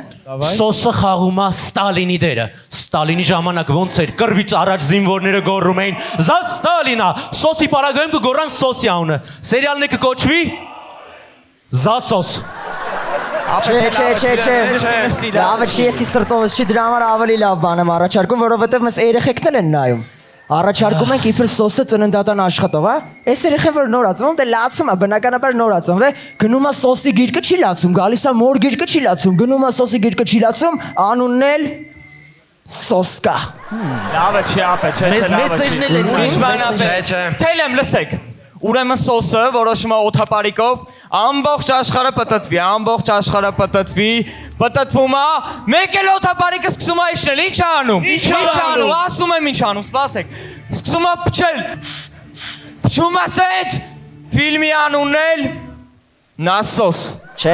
Սոսը խաղում է Ստալինի դերը։ Ստալինի ժամանակ ոնց էր կռվից առաջ զինվորները գոռում էին «Զա Ստալինա», Սոսի պարագայում կգոռան Սոսի անունը։ Սերիալն է կկոչվի «Զա Սոս»։ Չէ։ Լավ չի եսի սրտովս չի դրա համար ավելի լավ բան եմ առաջարկում, որովհետև մեզ երեխեքներ են նայում։ Առաջարկում ենք իբր Սոսը ծննդատան աշխատող, հա։ Այս երեխեն որ նորացվում, դե լացում է, բնականաբար նորացվում, գնում է Սոսի գիրկը չի լացում, գալիս է մոր գիրկը չի լացում, գնում է Սոսի գիրկը չի լացում, անունն էլ Սոսկա։ Լավը չի ապե, չէ։ Թել եմ, լսեք։ Ուրեմն Սոսը որոշում է օթապարիկով ամբողջ աշխարհը պտտվի, պտտվում է, մեկ էլ օթապարիկը սկսում է իջնել, ինչ անում, ասում եմ ինչ անում, սպասեք, սկսում է փչել, փչում ասեց, ֆիլմի անունն էլ Նասոս։ Չէ,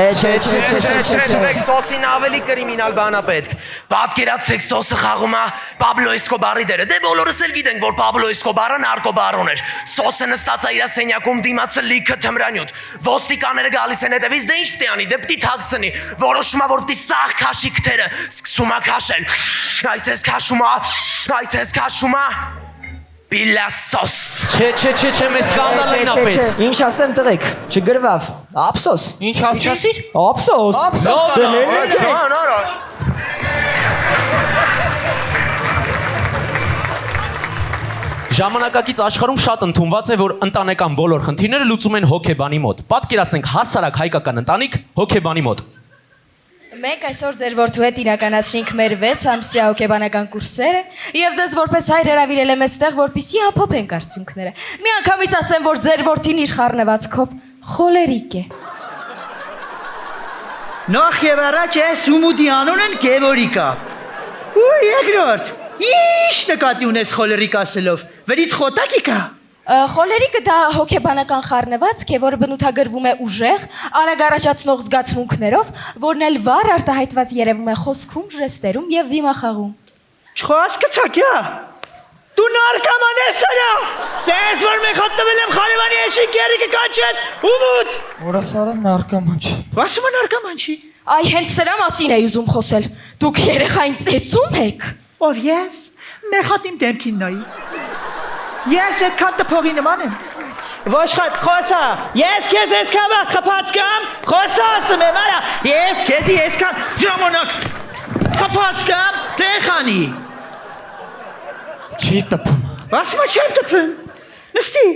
Սոսին ավելի կրիմինալ բան է պետք։ Պատկերացրեք սոսը խաղում է Պաբլո Էսկոբարի դերը։ Դե բոլորս էլ գիտենք, որ Պաբլո Էսկոբարը նարկոբարոն էր։ Սոսը նստած է իր սենյակում դիմացը լիքը թմրանյութ։ Ոստիկանները գալիս են հետևից, դե ինչ պիտի անի, դե պիտի թաքցնի։ Որոշում է, որ պիտի սաղ քաշի քթերը, սկսում է քաշել։ Այս էս քաշում է։ Պիլասոս։ Չէ, մեզ սկանդալային ապետ։ Ինչ ասեմ տղեկ, չգրվավ։ Ափսոս։ Ինչ ասիր։ Ափսոս։ Ժամանակակից աշխարհում շատ ընդունված է, որ ընտանեկան բոլոր խնդիրները լուծում են հոգեբանի մոտ։ Պատկերացնենք հասարակ հայկական ընտանիք հոգեբանի մոտ։ Մենք այսօր ձեր որդու հետ իրականացրինք մեր 6 ամսյա հոգեբանական կուրսերը եւ ձեզ որպես հայր հրավիրել եմ այստեղ, որպեսզի ամփոփենք արդյունքները։ Մի անգամից ասեմ, որ ձեր որդին իր խառնվածքով խոլերիկ է։ Նախ եւ առաջ այս ումուդի անունն Գևորիկա։ Ու երկրորդ, ի՞նչ նկատի ունես խոլերիկ ասելով։ Վերից խոտակիկա։ Խոլերիկը դա հոգեբանական խառնվածք է, որը բնութագրվում է ուժեղ, արագ առաջացնող զգացմունքներով, որն էլ վառ արտահայտված երևում է խոսքում, ժեստերում եւ դիմախաղում։ Չխոսկցակյա։ Դու նարկաման ես արա։ Սես որ մեկ հատվել եմ խարևանի էշիկ երիկը կանչես, ումուդ։ Որասարը նարկաման չի։ Ասում է նարկաման չի։ Այ հենց սրա մասին էի ուզում խոսել։ Դուք երեխային ծեծում եք։ Ով ես։ Մեկ հատ իմ դեմքին նայի։ Ես այդքան տփողի նման եմ։ Ոշխատ, խոսա։ Ես քեզ այսքան վաղ խփած կամ, խոսա ասում եմ, արա։ Ես քեզի այսքան ժամանակ խփած կամ, տեխանի։ Չի տփում։ Ասում է չեմ տփում։ Նստի։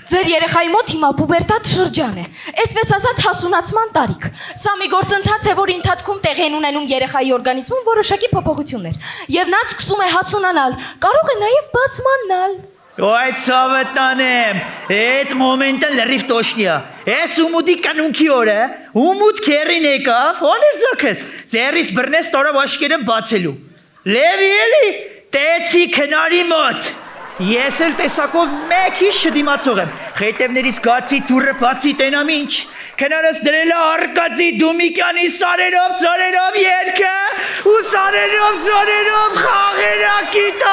Ձեր երեխայի մոտ հիմա պուբերտատ շրջան է, այսպես ասած հասունացման տարիք։ Սա մի գործընթաց է, որի ընթացքում տեղի են ունենում երեխայի օրգանիզմում որոշակի փոփոխություններ, եւ նա սկսում է հասունանալ, կարող է նաեւ բացմանալ։ Ոյ ցավը տանեմ, այդ մոմենտը լրիվ տոշնիա։ Այս ումուդի կանունքի օրը, ումուդ քերին եկավ, օներ զոքես, ձերից բռնես տորով աշկերն բացելու։ Լևի էլի, տեցի քնարի մոտ։ Ես էլ տեսակով մեկ հիշ չդիմացող եմ, խետևներից գացի դուրը բացի տենամ ինչ, քնարս դրելա արկածի դումիկյանի սարերով ծորերով երկը, ու սարերով ծորերով խաղերակիտա,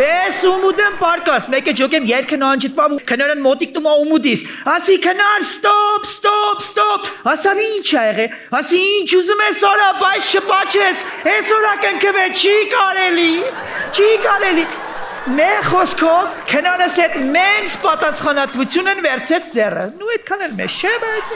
ես ումուդեմ պարկաս, մեկը ջոգեմ երկն անջտպավ ու քնարն մոտիկտում ա ումուդիս, ասի քնար ստոպ, ասավ ինչ ա եղե, ասի ինչ ուզում ես արա, բայց չպաչես, ես օրա կնքվե չի կարելի, Մեր խոսքով քնարս այդ մենց պատասխանատվությունն վերցեց ձեռը։ Նու այդքան էլ մեզ չէ, բայց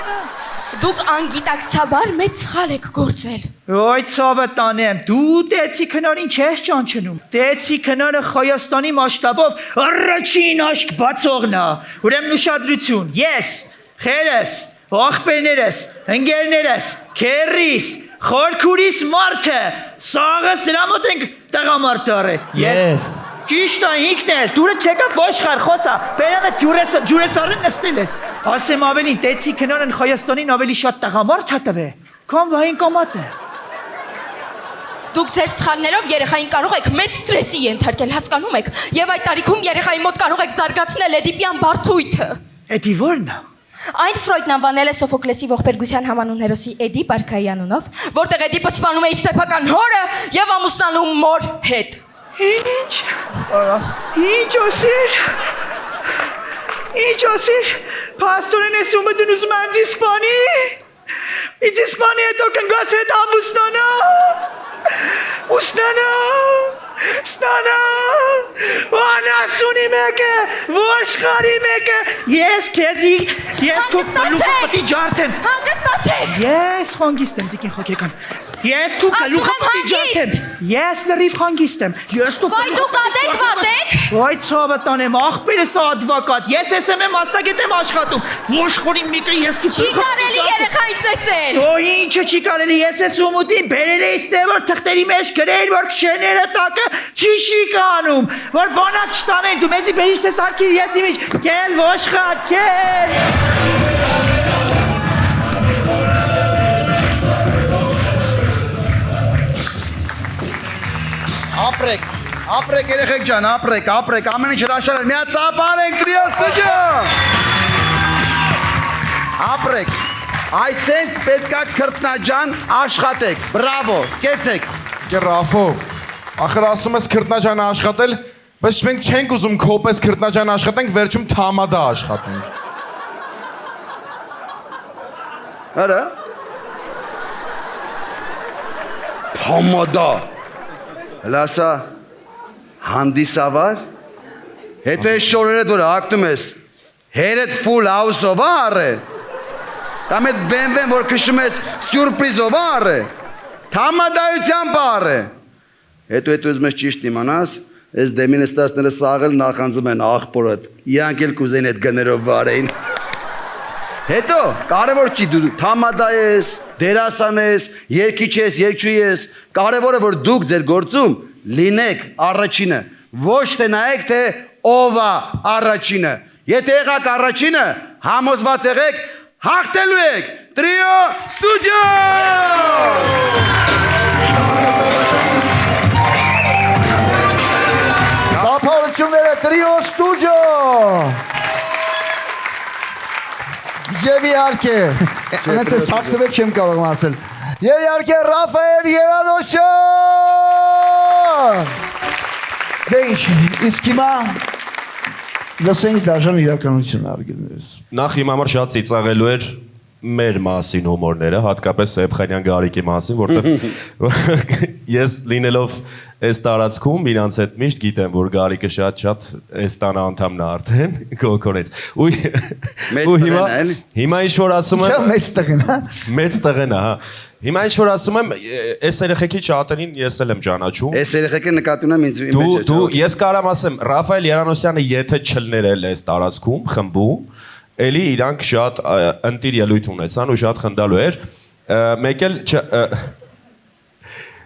Դուք անգիտակցաբար մեծ սխալ եք գործել։ Ոյ ցավը տանեմ, դու տեցի քնարին չես ճանչնում։ Տեցի քնարը Հայաստանի մասշտաբով առաջին աշկ բացողն է։ Ուրեմն ուշադրություն։ Ես, խերես, աղբերներս, ընկերներս, քերիս, խորքուրիս մարդը, սաղս նրա մոտ ենք տղամարդ դարել։ Ես Ճիշտ է ինքն է, դուրը չեկավ ոշխար, խոսա, բերանը ջուրեսարին նստել ես։ Ասեմ ավելին, տեցի քնարն Հայաստանին ավելի շատ տղամարդ հատվե, քան վային կամատը։ Դուք ձեր սխալներով երեխային կարող եք մեծ ստրեսի ենթարկել, հասկանում եք, եւ այդ տարիքում երեխայի մոտ կարող եք զարգացնել Էդիպյան բարդույթը։ Էդի ո՞րն է։ Այն Ֆրոյդն անվանել է Սոֆոկլեսի ողբերգության համանուն հերոսի Էդիպ արքայի անունով, որտեղ Էդիպը սպանում է իր սեփական հորը եւ ամուսնանում մոր հետ։ Ինչ ասիր, պաստորեն ես ումը դն ուզում անձ իսպանի, իձ իսպանի հետո կնգաս հետ ամուսնանա, ուսնանա, ստանա, անասունի մեկը, ոշխարի մեկը, ես քեզի, ես քո գլուխը պտի ջարդեմ, հանգստացեք, ես խանգիստ եմ տիկին խոքեկան, Ես քո գլուխը պիտի ջարդեմ։ Ես լրիվ խանգիստ եմ։ Վայ դուք ադեկվատ եք։ Վայ ցավը տանեմ, աղբերս ադվոկատ։ Ես եմ մասնագետ եմ աշխատում։ Ոշխորի մեկը ես դու Չի կարելի երեխային ծեծել։ Օ ինչը չի կարելի, ես ումուտին բերել էի ստե որ թղթերի մեջ գրեին որ քշեները տակը չի կանում, որ բանա չտանեն, դու մեզի բերիշ թե սարքիր ես իմիջ։ Կել ոշխար, կել։ Ապրեք երեխեք ջան, ապրեք, ամեն ինչ հրաշալի է, միա ծապարենք տրիո ստուդիո։ Ապրեք, Այսենց պետքա քրտնաջան աշխատեք։ Բրավո, կեցեք։ Կերաֆո, ախր ասում ես քրտնաջանը աշխատել, բայց մենք չենք ուզում քոպես քրտնաջանը աշխատենք, վերջում թամադա աշխատենք։ Արա։ Թամադա։ Լասա հանդիսավար։ Հետո այս շորերը դուր հագնում ես։ Հերդ full house-ով առե։ Կամ այդ BMW-ն որ քշում ես սյուրպրիզով առե։ Թամադայությամբ առե։ Հետո ուզում ես ճիշտ իմանաս, այս դեմին ստացները սաղել նախանձում են աղբորդ։ Իրանք էլ կուզեն այդ գներով վարեին։ Հետո կարևոր չի դու թամադա ես, դերասան ես, երգիչ ես, երգչուհի ես, կարևորը որ դուք ձեր գործում լինեք առաջինը, ոչ թե նայեք թե ով է առաջինը։ Եթե եղաք առաջինը, համոզված եղեք, հաղթելու եք։ Տրիո ստուդիո։ Կապարությունները Տրիո ստուդիո։ Եվ իհարկե, անց ես թաքցվել չեմ կարող ասել։ Եվ իհարկե Ռաֆայել Երանոսյան։ Դե ինչ, իսկ հիմա լսենք դաժան իրականություն արգելներս։ Նախ իմ համար շատ ծիծաղելու էր մեր մասին հումորները, հատկապես Սեփխանյան Գարիկի մասին, որտեղ ես լինելով այս տարածքում իրանց հետ միշտ գիտեմ, որ Գարիկը շատ այս տան անդամն է արդեն կոկորեց։ Ու հիմա ինչ որ ասում եմ, մեծ տղեն, հա։ Մեծ տղեն է, հա։ Հիմա ինչ որ ասում եմ, այս երեխեքի շատերին ես էլ եմ ճանաչում։ Այս երեխեքը նկատի ունեմ ինձ մեջ։ Դու ես կարամ ասեմ, Ռաֆայել Երանոսյանը եթե չլներ այս տարածքում խմբում, էլի իրանք շատ ընտիր ելույթ ունեցան ու շատ խնդալու էր։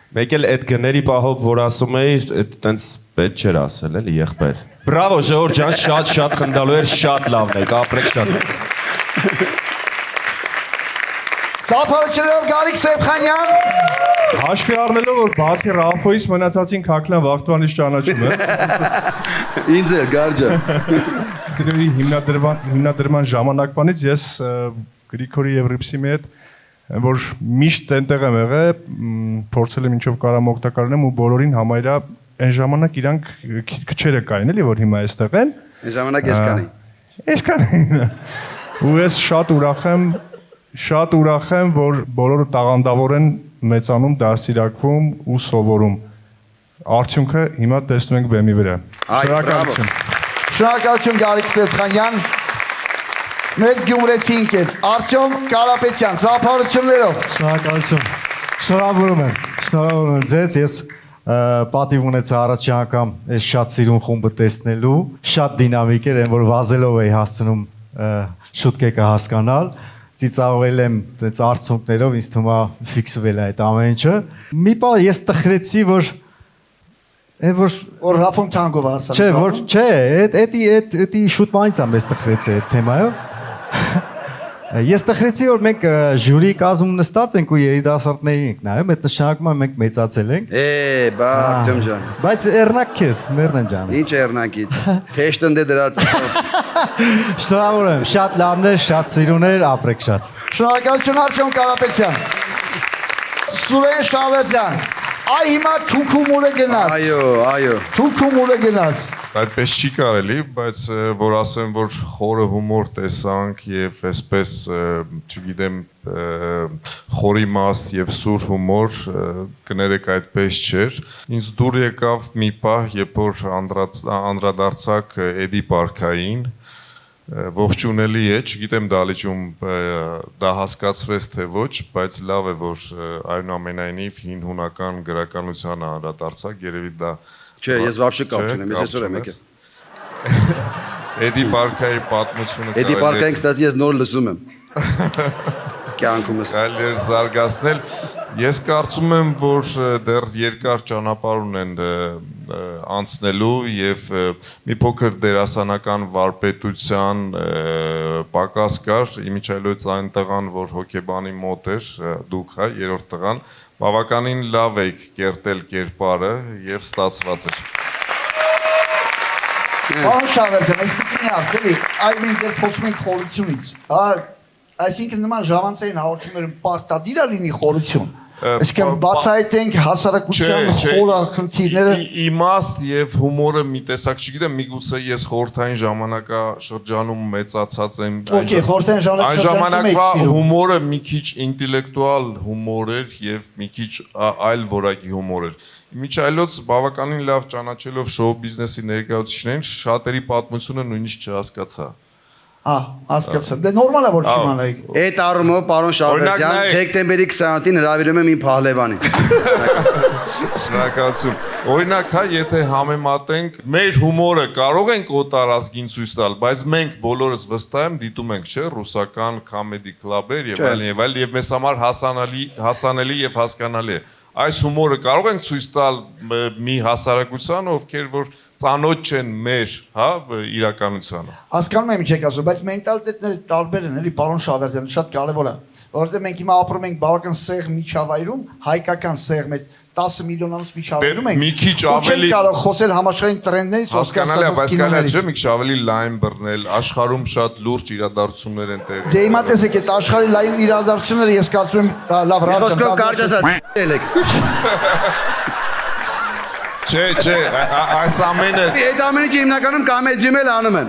Մեկ էլ այդ գների պահով, որ ասում էի, այտենց պետք չէր ասել, էլի եղբայր։ Բրավո, Ժողովուրդ ջան, շատ խնդալու էր, շատ լավն եք, ապրեք շատ։ Սափարություններով Գարիկ Սեփխանյան։ Հաշվի առնելով, որ բացի Ռաֆոյից մնացածին Քակլյան Վախտվանից ճանաչում է։ Ինձ էլ գարջա։ Դրի հիմնադրման ժամանակվանից ես Գրիգորի եւ Ռիփսիմի հետ որ միշտ այնտեղ եմ եղել, փորձել եմ ինչով կարամ օգտակար լինեմ ու բոլորին համարյա այն ժամանակ իրանք քչերը կային էլի որ հիմա այստեղ են։ Այն ժամանակ ես կանեի։ Այսքան։ Ու ես շատ ուրախ եմ, որ բոլորը տաղանդավոր են մեծանում, դաստիարակվում ու սովորում։ Արդյունքը հիմա տեսնում ենք բեմի վրա։ Շնորհակալություն։ Շնորհակալություն Գարիկ Սեփխանյան։ Մեր գյումրեցի ընկեր Արտյոմ Կարապետյան, սափարություններով։ Շնորհակալություն։ Շնորհավորում եմ ձեզ, ես պատիվ ունեցա առաջի անգամ այս շատ սիրուն խումբը տեսնելու, շատ դինամիկ էր, այն որ վազելով էի հասցնում շուտ կեկը հասկանալ, ծիծաղել եմ այդպես արցունքներով, ինձ թվում է ֆիքսվել է այդ ամեն ինչը։ Մի բան ես տխրեցի, որ Ռաֆոն Թանգով հարցան։ Չէ, էդի շուտ բանից եմ ես տխրեցի այդ թեմայով։ Ես տխրեցի, որ մենք ժյուրի կազմում նստած ենք ու երիտասարդներին ենք նայում, այդ նշանակում է մենք մեծացել ենք։ Բա Արտյոմ ջան։ Բայց էռնակ քեզ, Մերնեն ջան։ Ինչ էռնակից։ Թեշտ ընդե դրած։ Շնորհավորում եմ, շատ լավներ, շատ սիրուներ, ապրեք շատ։ Շնորհակալություն Արտյոմ Կարապետյան։ Սուրեն Շավերյան։ Այ հիմա թուքումուրը գնաց։ Այո։ Թուքումուրը գնաց։ Այդպես չի կարելի, բայց որ ասեմ, որ խորը հումոր տեսանք եւ այսպես, չգիտեմ, խորի մաս եւ սուր հումոր կներեք այդպես չէր։ Ինձ դուր եկավ մի պահ, երբ որ անդրադարձակ Էդի Պարքային, ողջունելի է, չգիտեմ դալիճում դա հասկացվեց թե ոչ, բայց լավ է, որ այնուամենայնիվ հին հունական գրականությանը անդրադարձակ, երևի դա Չէ, ես вообще կապ չունեմ, ես այսօր եմ եկել։ Էդի Պարքայի պատմությունը Էդի Պարքային, կստացի, ես նոր լսում եմ։ Կյանքումս։ Կարելի էր զարգացնել։ Ես կարծում եմ, որ դեռ երկար ճանապարհ ունեն անցնելու եւ մի փոքր դերասանական վարպետության պակաս կար, իմիջայլոց այն տղան, որ հոկեբանի մոտ էր, դուք, հա, երրորդ տղան, բավականին լավ եք կերտել կերպարը եւ ստացված էր։ Պարոն Շավերյան, այսպես մի ասելի, այլ մենք դեռ խոսում ենք խորությունից, հա, Այսինքն նման ժամանցային հաղորդումներում պարտադիր է լինի խորություն։ Այսինքն բացահայտենք հասարակության խորը խնդիրները։ Իմաստ եւ հումորը մի տեսակ, չգիտեմ, միգուցե ես խորհրդային ժամանակաշրջանում մեծացած եմ։ Okay, խորհրդային Այն ժամանակվա հումորը մի քիչ ինտելեկտուալ հումոր էր եւ մի քիչ այլ որակի հումոր էր։ Միջայլոց բավականին լավ ճանաչելով շոու բիզնեսի ներկայացուցիչներին, շատերի պատմությունը նույնիսկ չհասկացա։ Հասկացա։ Դե նորմալ է որ չիմանայիք։ Այդ առումով պարոն Շավերդյան, դեկտեմբերի 20-ին հրավիրում եմ իմ Փահլևանին։ Շնորհակալություն։ Օրինակ, հա, եթե համեմատենք, մեր հումորը կարող ենք օտար ազգին ցույց տալ, բայց մենք բոլորս վստահ եմ դիտում ենք, չէ՞, ռուսական comedy club-եր եւ այլն, եւ մեզ համար հասանելի եւ հասկանալի է։ Այս հումորը կարող ենք ցույց տալ մի հասարակության, ովքեր որ ծանոթ չեն մեր, հա, իրականությանը։ Հասկանում եմ ինչ եք ասում, բայց մենտալիտետները տարբեր են, էլի, պարոն Շավերդյան, շատ կարևոր է, որովհետեւ մենք հիմա ապրում ենք բավական սեղ միջավայրում, հայկական սեղ մեծ 10 միլիոնանոց միջավայրում ենք։ Մի քիչ ավելի Չենք կարող խոսել համաշխարհային տրենդներից, հասկանալի է, բայց կարելի չէ մի քիչ ավելի լայն բռնել, աշխարհում շատ լուրջ իրադարձություններ են տեղի։ Դե հիմա տեսեք, այդ աշխարհի լայն իրադարձությունները ես կարծում եմ լավ Չէ, այս ամենը Այդ ամենը հիմնականում կամեդիում էլ անում են։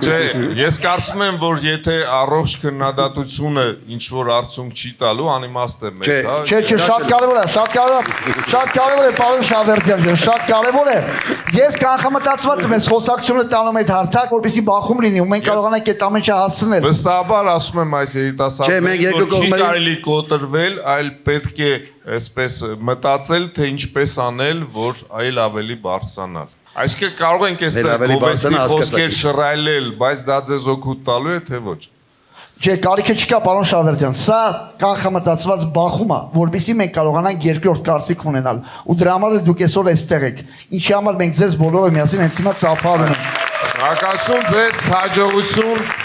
Չէ, ես կարծում եմ, որ եթե առողջ քննադատությունը ինչ որ արդյունք չի տալու, անիմաստ է մեկ, հա։ Չէ, շատ կարևոր է, շատ կարևոր է, պարոն Շավերդյան ջան, շատ կարևոր է։ Ես կանխամտածված եմ այս խոսակցությունը տանում այդ հարթակ, որպեսզի բախում լինի, ու մենք կարողանանք այդ ամենը հասցնել։ Վստահաբար ասում եմ այս երիտասարդներին, որ չի կարելի կոտրվել, այլ պետք է այսպես մտածել, թե ինչպես անել, որ այլ ավելի բարձրանալ։ Այսինքն կարող ենք այստեղ գովեստի խոսքեր շռայլել, բայց դա ձեզ օգուտ տալու է, թե ոչ։ Չէ, կարիքը չկա, պարոն Շավերդյան, սա կանխամտածված բախում է, որովհետեւ մենք կարողանանք երկրորդ կարծիք ունենալ, ու դրա համար դուք այսօր այստեղ եք։ Ինչի համար մենք ձեզ բոլորը միասին հենց հիմա ծափարում ենք։ Շնորհակալություն ձեզ, հաջողություն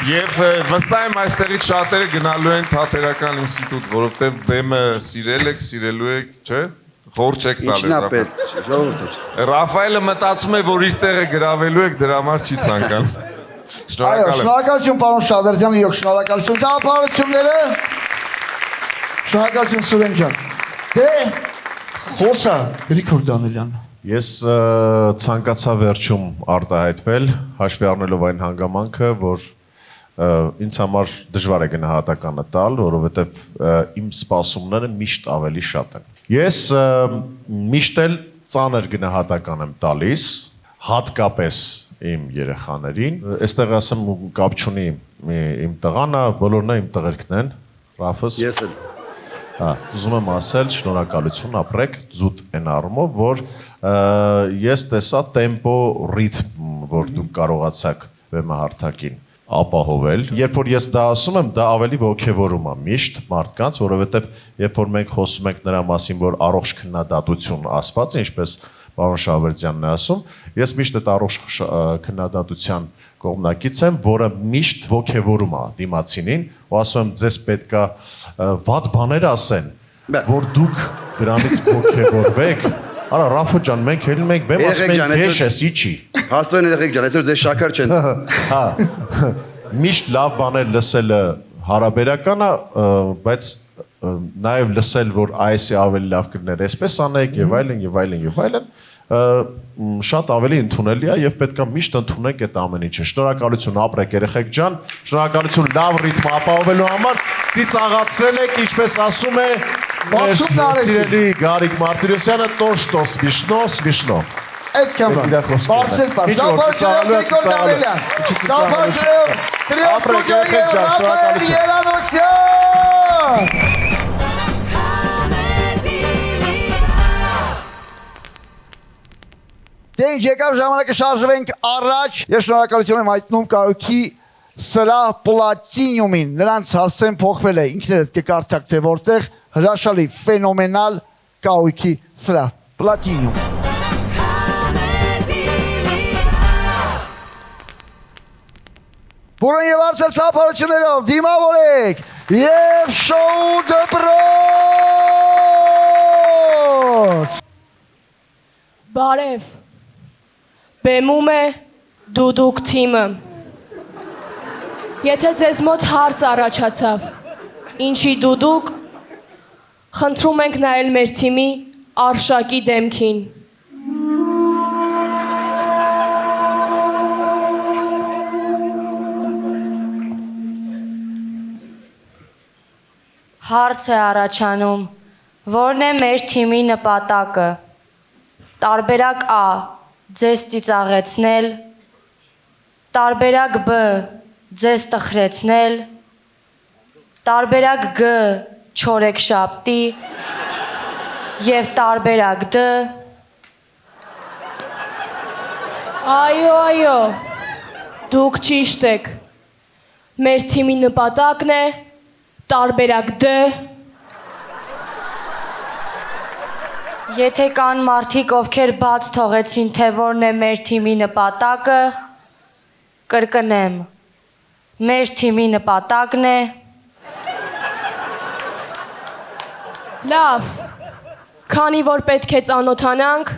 եւ վստահ եմ այստեղից շատերը գնալու են Թատերական ինստիտուտ, որովհետեւ բեմը սիրել եք, սիրելու եք, չէ՞։ Խոր չեք տալու։ Ռաֆայելը մտածում է, որ իր տեղը գրավելու եք, դրա համար չի ցանկանում։ Շնորհակալություն պարոն Շավերդյան, իրոք շնորհակալություն ծափարությունները։ Շնորհակալություն Սուրեն ջան։ Դե խոսա Գրիգոր Դանելյան։ Ես ցանկացա վերջում արտահայտվել, հաշվի առնելով այն հանգամանքը, որ ինձ համար դժվար է գնահատականը տալ, որովհետև իմ սպասումները միշտ ավելի շատ են։ Ես միշտ էլ ծանր գնահատական եմ տալիս, հատկապես իմ երեխաներին։ Այստեղ ասեմ կապ չունի իմ տղանը, բոլորն իմ տղերքն են, Ռաֆս։ Ես էլ։ Ուզում եմ ասել, շնորհակալություն ապրեք զուտ այն առումով, որ ես տեսա տեմպո, ռիթմ, որ դուք կարողացաք բեմահարթակին ապահովել։ Երբ որ ես դա ասում եմ, դա ավելի ոգևորում է միշտ մարդկանց, որովհետև երբ որ մենք խոսում ենք նրա մասին, որ առողջ քննադատություն ասված է, ինչպես պարոն Շավերդյանն է ասում, ես միշտ այդ առողջ քննադատության կողմնակից եմ, որը միշտ ոգևորում է դիմացինին, ու ասում եմ, ձեզ պետքա վատ բաներ ասեն, որ դուք դրանից ոգևորվեք։ Արա Ռաֆո ջան, մենք ելնում ենք բեմ, ասում ենք դեշ էս իջի։ Հաստոյն երեխեք ջան, այսօր ձեզ շաքար չեն։ Հա։ Միշտ լավ բաներ լսելը հարաբերական է, բայց նաև լսել, որ այս է ավելի լավ կներ, այսպես անեք եւ այլն եւ այլն եւ այլն, շատ ավելի ընդունելի է եւ պետքա միշտ ընդունենք այդ ամեն ինչը։ Շնորհակալություն ապրեք երեխեք ջան, շնորհակալություն լավ ռիթմ ապահովելու համար, ծիծաղացրել եք, ինչպես ասում է սիրելի Գարիկ Մարտիրոսյանը, տոշտո սմիշնո։ Այդքան բան։ Բարձր բարձր։ Ծափարչերով Գրիգոր Դանելյան։ Ծափարչերով Տրիոստուդիոյի Ռաֆայել Երանոսյան։ Դե ինչ եկավ ժամանակը շարժվենք առաջ։ Ես շնորհակալություն եմ հայտնում կայքի սրա պլատինյումին։ Նրանց հասցեն փոխվել է։ Ինքներդ կկարդաք թե որտեղ հրաշալի ֆենոմենալ կայքի սրա պլատինյում։ Բուրոն եւ արծեր ծափարություններով դիմավորեք եւ շոու դպրոց։ Բարև։ Բեմում է դուդուկ թիմը։ Եթե ձեզ մոտ հարց առաջացավ, ինչի դուք, խնդրում ենք նայել մեր թիմի Արշակի դեմքին։ Հարց է առաջանում, որն է մեր թիմի նպատակը։ Տարբերակ A. Ձեզ ծիծաղեցնել, տարբերակ B. Ձեզ տխրեցնել, տարբերակ G. Չորեքշաբթի և տարբերակ D. Այո, դուք ճիշտ եք։ Մեր թիմի նպատակն է տարբերակ D։ Եթե կան մարդիկ, ովքեր բաց թողեցին, թե որն է մեր թիմի նպատակը, կրկնեմ, մեր թիմի նպատակն է… Լավ, քանի որ պետք է ծանոթանանք,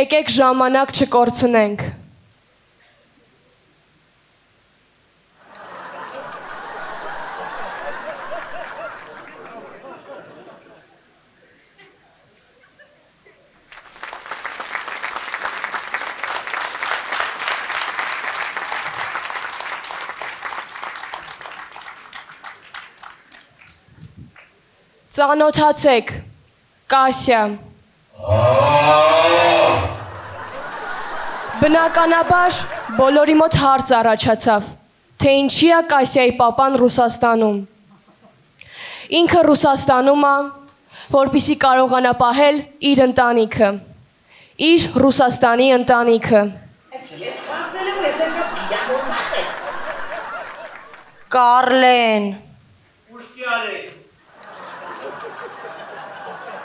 եկեք ժամանակ չկորցնենք։ Ծանոթացեք, Կասյա։ Բնականաբար բոլորի մոտ հարց առաջացավ, թե ինչի է Կասյայի պապան Ռուսաստանում։ Ինքը Ռուսաստանում է, որպեսզի կարողանա պահել իր ընտանիքը, իր Ռուսաստանի ընտանիքը։ Կարլեն։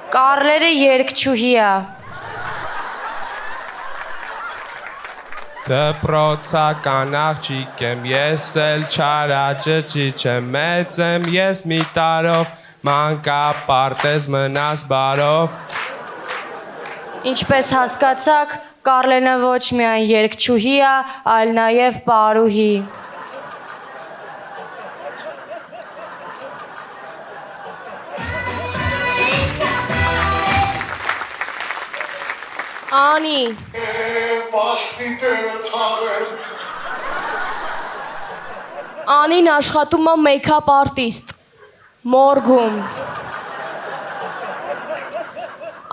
Կարլերը երգչուհի է։ Դպրոցական աղջիկ եմ, ես էլ չարաճճիչ եմ, մեծ եմ ես մի տարով, մանկապարտեզ մնաս բարով։ Ինչպես հասկացաք, Կարլենը ոչ միայն երգչուհի է, այլ նաև պարուհի։ Անի։ Անին աշխատում է մեյքափ արտիստ, մորգում։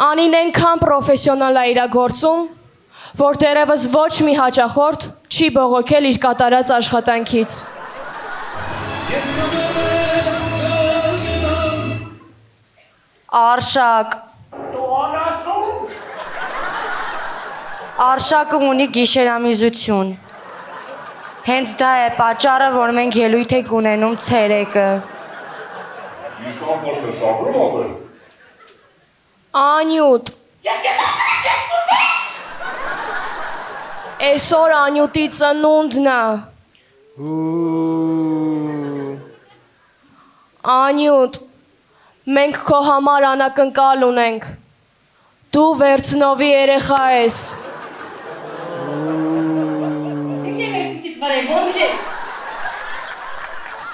Անին ենքան պրոֆեսիոնալ է իր գործում, որ դեռևս ոչ մի հաճախորդ չի բողոքել իր կատարած աշխատանքից։ Արշակ։ Արշակը ունի գիշերամիզություն։ Հենց դա է պատճառը, որ մենք ելույթ ենք ունենում ցերեկը։ Անյուտ։ Այսօր Անյուտի ծնունդն է։ Անյուտ, մենք քո համար անակնկալ ունենք։ Դու Վերցնովի երեխա ես։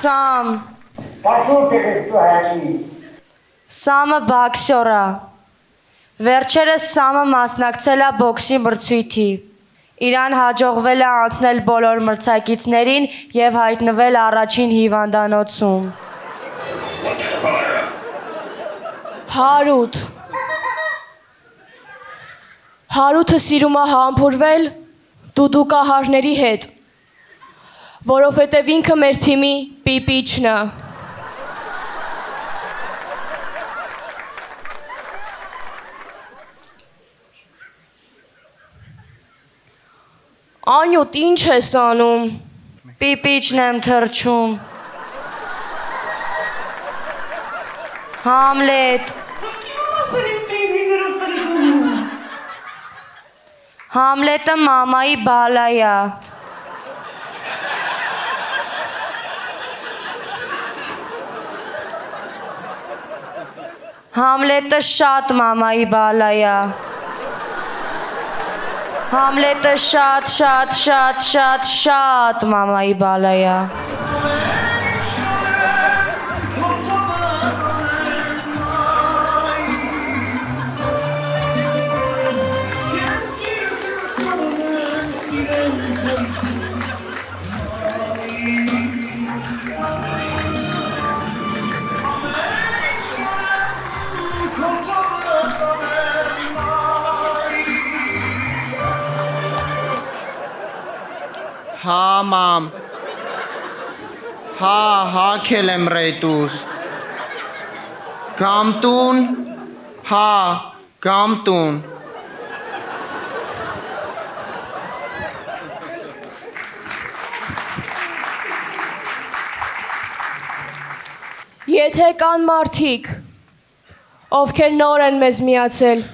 Սամ։ Սամը բոքսեր է։ Վերջերս Սամը մասնակցել է բոքսի մրցույթի։ Իրան հաջողվել է անցնել բոլոր մրցակիցներին և հայտնվել առաջին հիվանդանոցում։ Հարութ։ Հարութը սիրում է համբուրվել դուդուկահարների հետ, որովհետև ինքը մեր թիմի պիպիչն է։ Անյուտ, ինչ ես անում։ Պիպիչն եմ թռչում։ Համլետ։ Համլետը մամայի բալայ է։ Համլետը շատ մամայի բալայ է։ Համլետը շատ մամայի բալայա։ Հա մամ։ Հա հակել եմ ռեյտուս։ Գամտուն։ Հա գամտուն։ Եթե կան մարդիկ, ովքեր նոր են մեզ միացել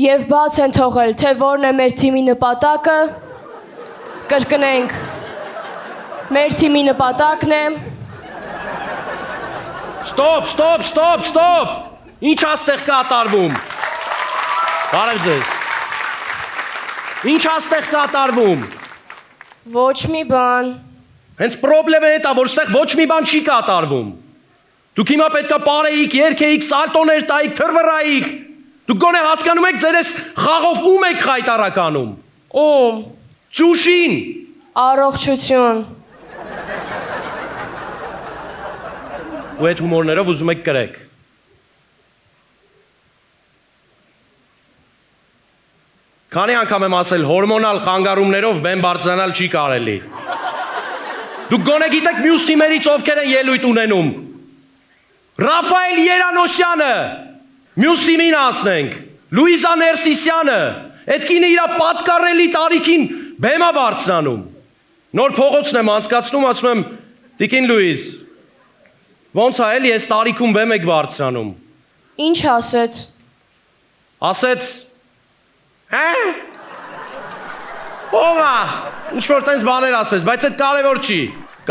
եւ բաց են թողել, թե որն է մեր թիմի նպատակը, կրկնենք, մեր թիմի նպատակն է։ Ստոպ։ Ինչ աստեղ կատարվում։ Բարև ձեզ։ Ինչ աստեղ կատարվում։ Ոչ մի բան։ Հենց պրոբլեմը է դա, որ ստեղ ոչ մի բան չի կատարվում։ Դուք հիմա պետքա պարեիք, երգեիք, սալտոներ տայիք, թրվռայիք։ Դուք գոնե հասկանում եք ձեր այս խաղով ում եք խայտարականում։ Ում։ Ծուշին։ Առողջություն։ Ու այդ հումորներով ուզում եք կրեք։ Քանի անգամ եմ ասել, հորմոնալ խանգարումներով բեմ բարձրանալ չի կարելի։ Դուք գոնե գիտեք մյուս թիմերից ովքեր են ելույթ ունենում։ Ռաֆայել Երանոսյանը, մյուս թիմին ասնենք, Լուիզա Ներսիսյանը, այդ կինը իր պատկառելի տարիքին բեմա բարձրանում։ Նոր փողոցն եմ անցկացնում, ասում եմ, Տիկին Լուիզ, ոնց է էլի այս տարիքում բեմ եք բարձրանում։ Ինչ ասեց։ Ասեց, ովա, ինչ-որ տենց բաներ ասես, բայց այդ կարևոր չի։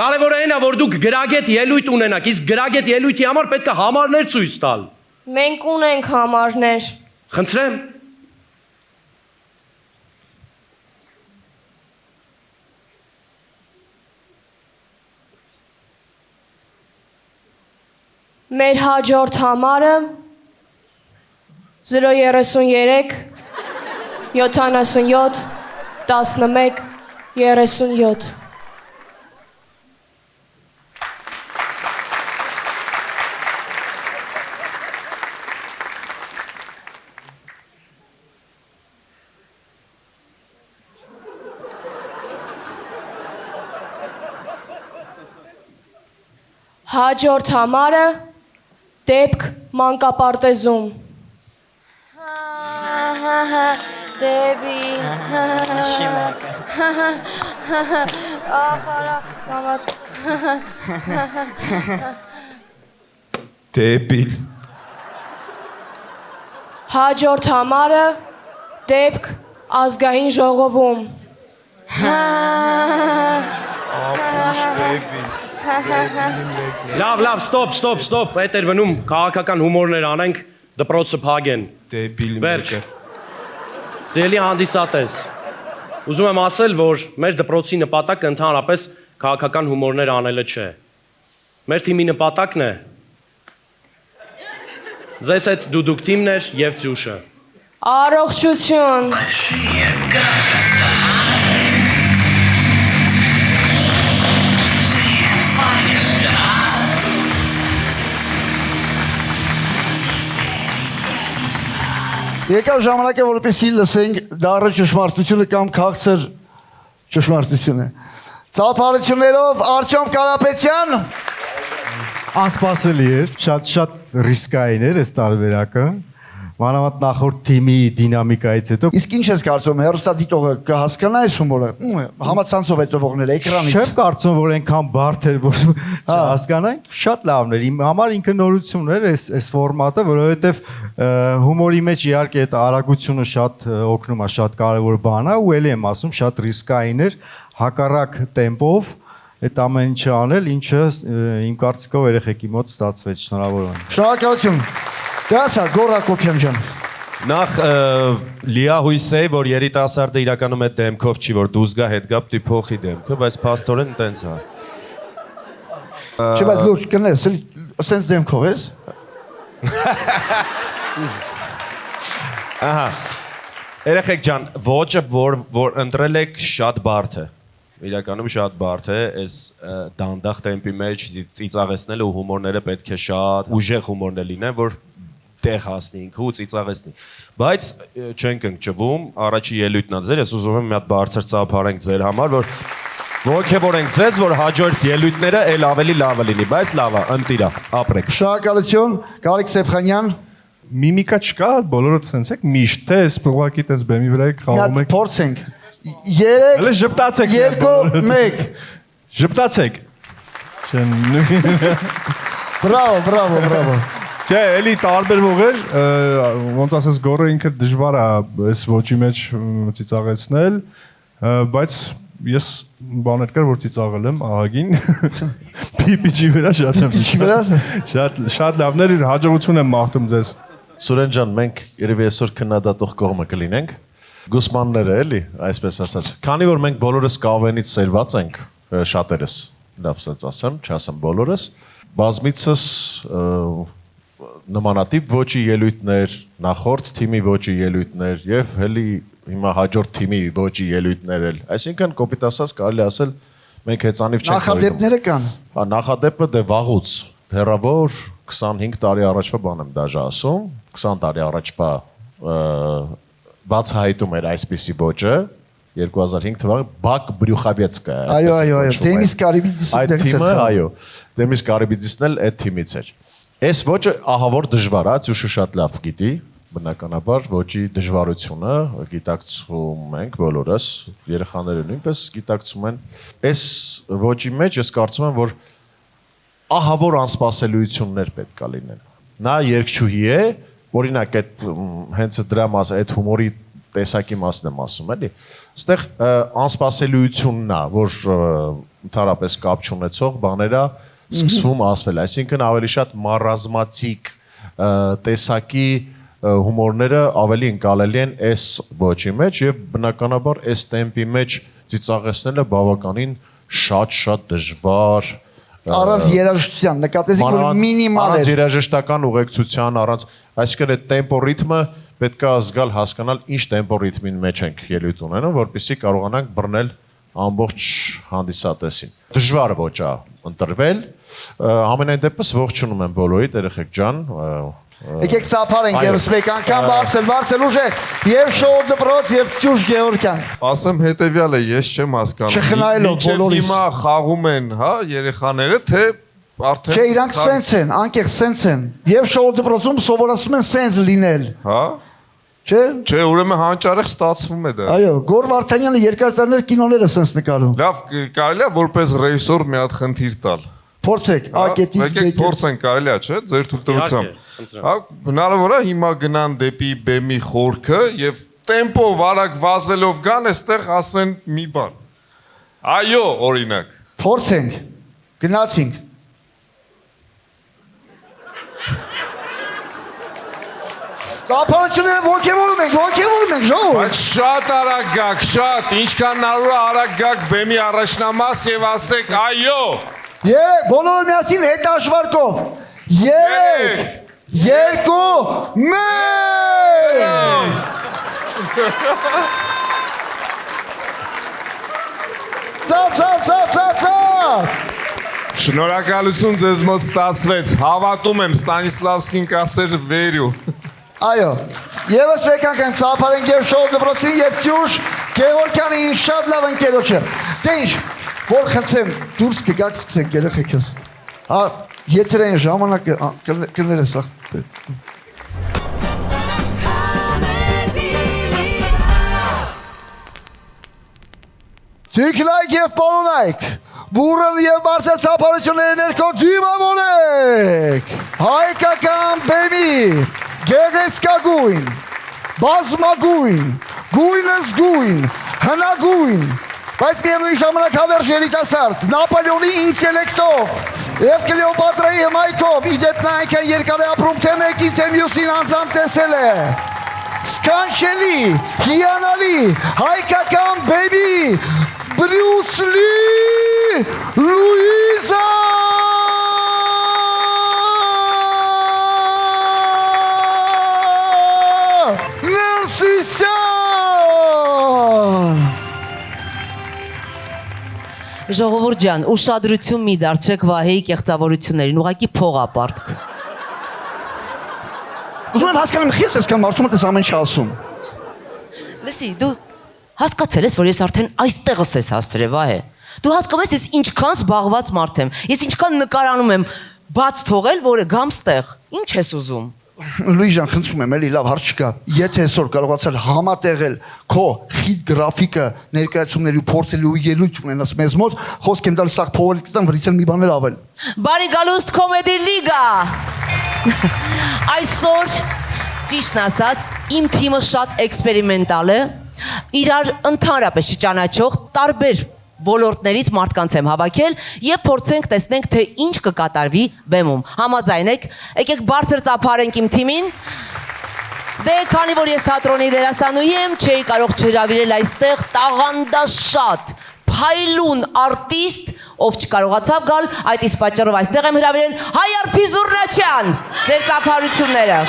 Կարևորը այն է, որ դուք գրագետ ելույթ ունենաք, իսկ գրագետ ելույթի համար պետք է համարներ ցույց տալ։ Մենք ունենք համարներ։ Խնդրեմ։ Մեր հաջորդ համարը 033 77 11 37 Հաջորդ համարը դեպք մանկապարտեզում Դեբի Շիմակը Ախարա մամաց Դեբիլ Հաջորդ համարը դեպք ազգային ժողովում Լավ, ստոպ, այդ էր մնում քաղաքական հումորներ անենք, դպրոցը փագեն։ Դեբիլ Վերջ։ Սիրելի հանդիսատես, ուզում եմ ասել, որ մեր դպրոցի նպատակը ընդհանրապես քաղաքական հումորներ անելը չէ։ Մեր թիմի նպատակն է ձեզ այդ դուդուկ թիմն էր եւ ծյուշը։ Առողջություն Եկավ ժամանակը, որպեսզի լսենք դառը ճշմարտությունը կամ քաղցր ճշմարտությունը։ Ծափարություններով Արտյոմ Կարապետյան Անսպասելի էր, շատ ռիսկային էր այս տարբերակը։ Մանավանդ նախորդ թիմի դինամիկայից հետո։ Իսկ ինչ ես կարծում, հեռուստադիտողը կհասկանա այս հումորը։ Համացանցով է ծովողները էկրանից։ Չեմ կարծում, որ այնքան բարդ էր, որ հասկանանք, շատ լավն էր։ Իմ համար ինքը նորություն էր այս ֆորմատը, որովհետև հումորի մեջ իհարկե այդ արագությունը շատ օգնում է, շատ կարևոր բան է, ու ելի եմ ասում, շատ ռիսկային էր, հակառակ տեմպով այդ ամեն ինչը անել, ինչը իմ կարծիքով երեխեքի մոտ ստացվեց։ Շնորհավոր եմ։ Շնորհակալություն։ Դասա Գորա Կոփյան ջան։ Նախ լիահույս է, որ երիտասարդը իրականում այդ դեմքով չի, որ դուզ գա հետ գա պտի փոխի դեմքը, բայց փաստորեն տենց է։ Չէ, բայց լուրջ կներես, սենց դեմքով ես։ Ահա։ Երեխեք ջան, ոճը, որ ընտրել եք շատ բարդ է։ Իրականում շատ բարդ է, այս դանդաղ տեմպի մեջ ծիծաղեցնելը ու հումորները պետք է շատ ուժեղ հումորներ լինեն, որ տեղ հասնի ինքը ու ծիծաղեցնի։ Բայց չենք ընկճվում, առաջի ելույթն է ձեր, ես ուզում եմ մի հատ բարձր ծափարենք ձեր համար, որ ողջևորենք ձեզ, որ հաջորդ ելույթները էլ ավելի լավը լինի, բայց լավա, ընտիրա, ապրեք։ Շնորհակալություն, Գարիկ Սեփխանյան։ Միմիկա չկա, բոլորը ցենց եք միշտ թե սպրուակի տես բեմի վրա եք խաղում եք։ Փորձենք։ 3 2 1 Ժպտացեք։ Բրավո։ Չէ, էլի տարբերվող էր, ոնց ասես գորը ինքը դժվար է այս ոճի մեջ ծիծաղեցնել, բայց ես բաներ կար, որ ծիծաղել եմ ահագին։ Պիպիչի վրա շատ լավներ, հաջողություն եմ մաղթում ձեզ։ Սուրեն ջան, մենք երևի այսօր քննադատող կողմը կլինենք։ Գուսմանները էլի, այսպես ասած։ Քանի որ մենք բոլորս կավենից սերված ենք, շատերս, լավ ասած ասեմ, չասեմ բոլորս, բազմիցս նմանատիպ ոճի ելույթներ, նախորդ թիմի ոճի ելույթներ եւ հելի հիմա հաջորդ թիմի ոճի ելույթներ էլ։ Այսինքն կոպիտ ասած կարելի ասել մենք հեծանիվ չենք։ Նախադեպները կան։ Հա, նախադեպը դե վաղուց, հեռավոր 25 տարի առաջվա բան եմ դաժա ասում, 20 տարի առաջվա բացահայտում էր այսպիսի ոճը 2005 թվականի Բակ Բրյուխավեցկա։ Այո, Դեմիս Կարիբիդիսն այդ թիմը, այո, Դեմիս Կարիբիդիսն էլ այդ թիմից էր։ Այս ոճը ահավոր դժվար է, Ծյուշը շատ լավ գիտի, բնականաբար ոճի դժվարությունը գիտակցում ենք բոլորս, երեխաները նույնպես գիտակցում են։ Այս ոճի մեջ ես կարծում եմ, որ ահավոր անսպասելիություններ պետք է լինեն։ Նա երգչուհի է, օրինակ այդ հենց դրա մասը, այդ հումորի տեսակի մասն եմ ասում, էլի։ Այստեղ անսպասելիությունն է, որ ընդհանրապես կապ չունեցող բաները սկսվում ասվել, այսինքն ավելի շատ մարազմացիկ տեսակի հումորները ավելի ընկալելի են այս ոճի մեջ եւ բնականաբար այս տեմպի մեջ ծիծաղեցնելը բավականին շատ դժվար առանց երաժշտության, նկատեցիք որ մինիմալ է։ Առանց երաժշտական ուղեկցության, առանց, այսինքն այդ տեմպո ռիթմը պետք է զգալ, հասկանալ ինչ տեմպո ռիթմին մեջ ենք ելույթ ունենում, որպեսզի կարողանանք բռնել ամբողջ հանդիսատեսին։ Դժվար ոճ է ընտրվել, ամենայն դեպս ողջունում եմ բոլորիդ, երեխեք ջան։ Եկեք սափարենք երս մեկ անգամ բարձր ուժեղ եւ շոու դպրոց եւ Ծյուշ Գեորգյան։ Ասեմ հետեւյալը, ես չեմ հասկանում։ Մինչև հիմա խաղում են, հա, երեխաները, թե արդեն Չէ, իրանք սենց են, անկեղծ սենց են։ Եվ շոու դպրոցում սովորացում են սենց լինել։ Հա։ Չէ, ուրեմն հանճարեղ ստացվում է դա։ Այո, Գոր Վարդանյանը երկար տարիներ կինոները սենց նկարում։ Լավ, կարելի է որպես ռեժիսոր մի հատ խնդիր տալ։ Փորձեք, ակետից եկեք փորձենք, կարելի է, չէ՞, ձեր թույլտվությամբ։ Հա, հնարավոր է հիմա գնան դեպի բեմի խորքը եւ տեմպով արագ վազելով գան, այստեղ ասեն մի բան։ Այո, օրինակ։ Փորձենք։ Գնացինք։ Ծափարությունները ոգևորում ենք, ժողովուրդ։ Բայց շատ արագ գաք, շատ, ինչքան հնարավոր է արագ գաք բեմի առաջնամաս եւ ասեք այո։ Բոլորը միասին հետաշվարկով։ 3 2 1 Ծափ։ Շնորհակալություն ձեզ մոտ ստացվեց։ Հավատում եմ Ստանիսլավսկին կասեր վերյու։ Այո, եւս մեկ անգամ ծափարենք եւ շոու դպրոցին եւ Ծյուշ Գեորգյանի շատ լավ ընկերոջը։ Դե ինչ, որ խնդրեմ, դուրս կգաք սկսենք երեխեքս։ Հա, եթերային ժամանակը կներես ախ։ Ցիկլայք եւ պոլոնայք, բուրըն եւ բարձր ծափարությունների ներքո դիմավորեք։ Հայկական բեմի, գեղեցկագույն, բազմագույն, գույնզգույն, հնագույն, բայց միևնույն ժամանակ հավերժ երիտասարդ, Նապոլեոնի ինտելեկտով եւ Կլեոպատրայի հմայքով, իդեպ նա այնքան երկար է ապրում, թե մեկին թե մյուսին անձամբ տեսել է։ Սկանչելի, հիանալի, հայկական բեբի, Բրյուս Լի, Լուիզա։ Նենսիսյան։ Ժողովուրդ ջան, ուշադրություն մի դարձրեք Վահեի կեղծավորություններին, ուղղակի փող ապարտք։ Ուզում եմ հասկանամ, խիս ես կամ ասում ես ամեն ինչ ասում։ Լսի, դու հասկացել ես, որ ես արդեն այստեղս ես հասցրել, Վահե։ Դու հասկանում ես, ես ինչքան զբաղված մարդ եմ, ես ինչքան նկարանում եմ բաց թողել, որը գամ ստեղ։ Ինչ ես ուզում։ Լուի ջան, խնդրում եմ, էլի լավ հարց չկա։ Եթե այսօր կարողացար համատեղել քո խիտ գրաֆիկը ներկայացումների ու փորձելու ելույթ ունենաս մեզ մոտ, խոսք եմ տալիս սաղ փողերից կտամ վրիցել մի բան էլ ավել։ Բարի գալուստ Comedy Liga։ Այսօր ճիշտն ասած, իմ թիմը շատ էքսպերիմենտալ է, իրար ընդհանրապես չճանաչող տարբեր ոլորտներից մարդկանց եմ հավաքել եւ փորձենք տեսնենք թե ինչ կկատարվի բեմում։ Համաձայն եք, եկեք բարձր ծափարենք իմ թիմին։ Դե քանի որ ես թատրոնի դերասանուհի եմ, չէի կարող չհրավիրել այստեղ տաղանդաշատ, փայլուն արտիստ, ով չկարողացավ գալ, այդ իսկ պատճառով այստեղ եմ հրավիրել Հայարփի Զուռնաչյան։ Ձեր ծափարությունները։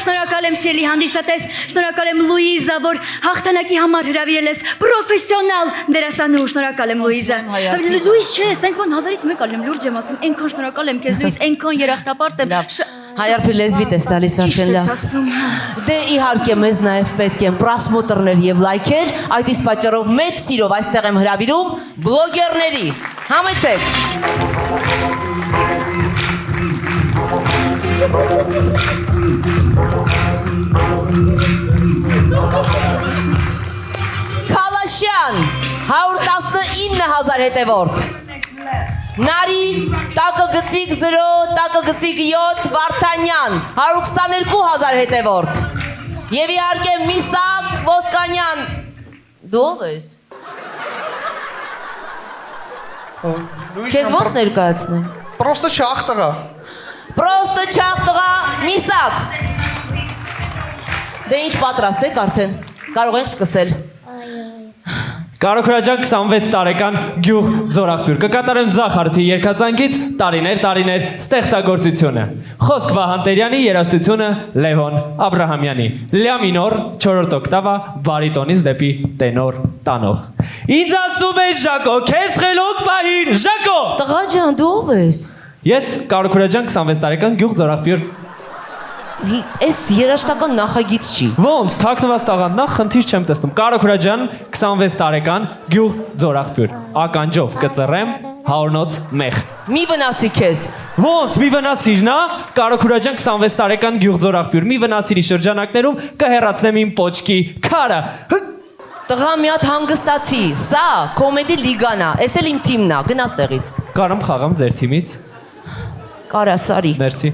Շնորհակալ եմ սիրելի հանդիսատես, շնորհակալ եմ Լուիզա, որ հաղթանակի համար հրավիրել ես պրոֆեսիոնալ դերասանուհի, շնորհակալ եմ Լուիզա։ Լուիզ չէ, սենց ման 1000-ից մեկ ալեմ, լուրջ եմ ասում, այնքան շնորհակալ եմ քեզ Լուիզ, այնքան երախտապարտ եմ։ Հայարփի լեզվիդ ես տալիս արդեն լավ։ Դե իհարկե մեզ նաև պետք են պրասմոտրներ եւ լայքեր, այդ իսկ պատճառով մեծ սիրով այստեղ եմ հրավիրում բլոգերների։ Համեցեք։ Քալաշյան 119,000 հետևորդ։ Նարի տակը գծիկ 0, տակը գծիկ 7, Վարդանյան 122,000 հետևորդ։ Եվ իհարկե Միսակ Ոսկանյան։ Դու ով ես։ Քեզ ո՞նց ներկայացնեմ։ Պրոստը չախ տղա։ Պրոստը չախ տղա, Միսակ։ Դե ինչ պատրաստ եք արդեն։ Կարող ենք սկսել։ Կարոքրաջան 26 տարեկան գյուղ Ձորախբյուր։ Կկատարեմ Ձախարդի երգացանկից տարիներ ստեղծագործությունը։ Խոսք Վահան Տերյանի, երաժշտությունը Լևոն Աբրահամյանի։ Լյա մինոր 4-րդ օկտավա բարիտոնից դեպի տենոր տանող։ Ինձ ասում ես Ժակո, քեզ խելոք պահիր, Ժակո։ Տղա ջան, դու ով ես։ Ես Կարոքրաջան 26 տարեկան գյուղ Ձորախբյուր։ Էս երաժշտական նախագիծ չի։ Ոնց, թաքնված տաղան, նախ խնդիր չեմ տեսնում։ Կարոքրաջան 26 տարեկան գյուղ Ձորախբյուր։ Ականջով կծռեմ հարնոց մեղ։ Մի վնասի քեզ։ Ոնց, մի վնասիր նա, Կարոքրաջան 26 տարեկան գյուղ Ձորախբյուր։ Մի վնասիրի շրջանակներում կհեռացնեմ իմ պոչկի քարը։ Տղա մի հատ հանգստացի, սա Comedy Liga-ն է, էս էլ իմ թիմն է, գնաս տեղից։ Կարամ խաղամ ձեր թիմից։ Կարա, սարի։ Մերսի։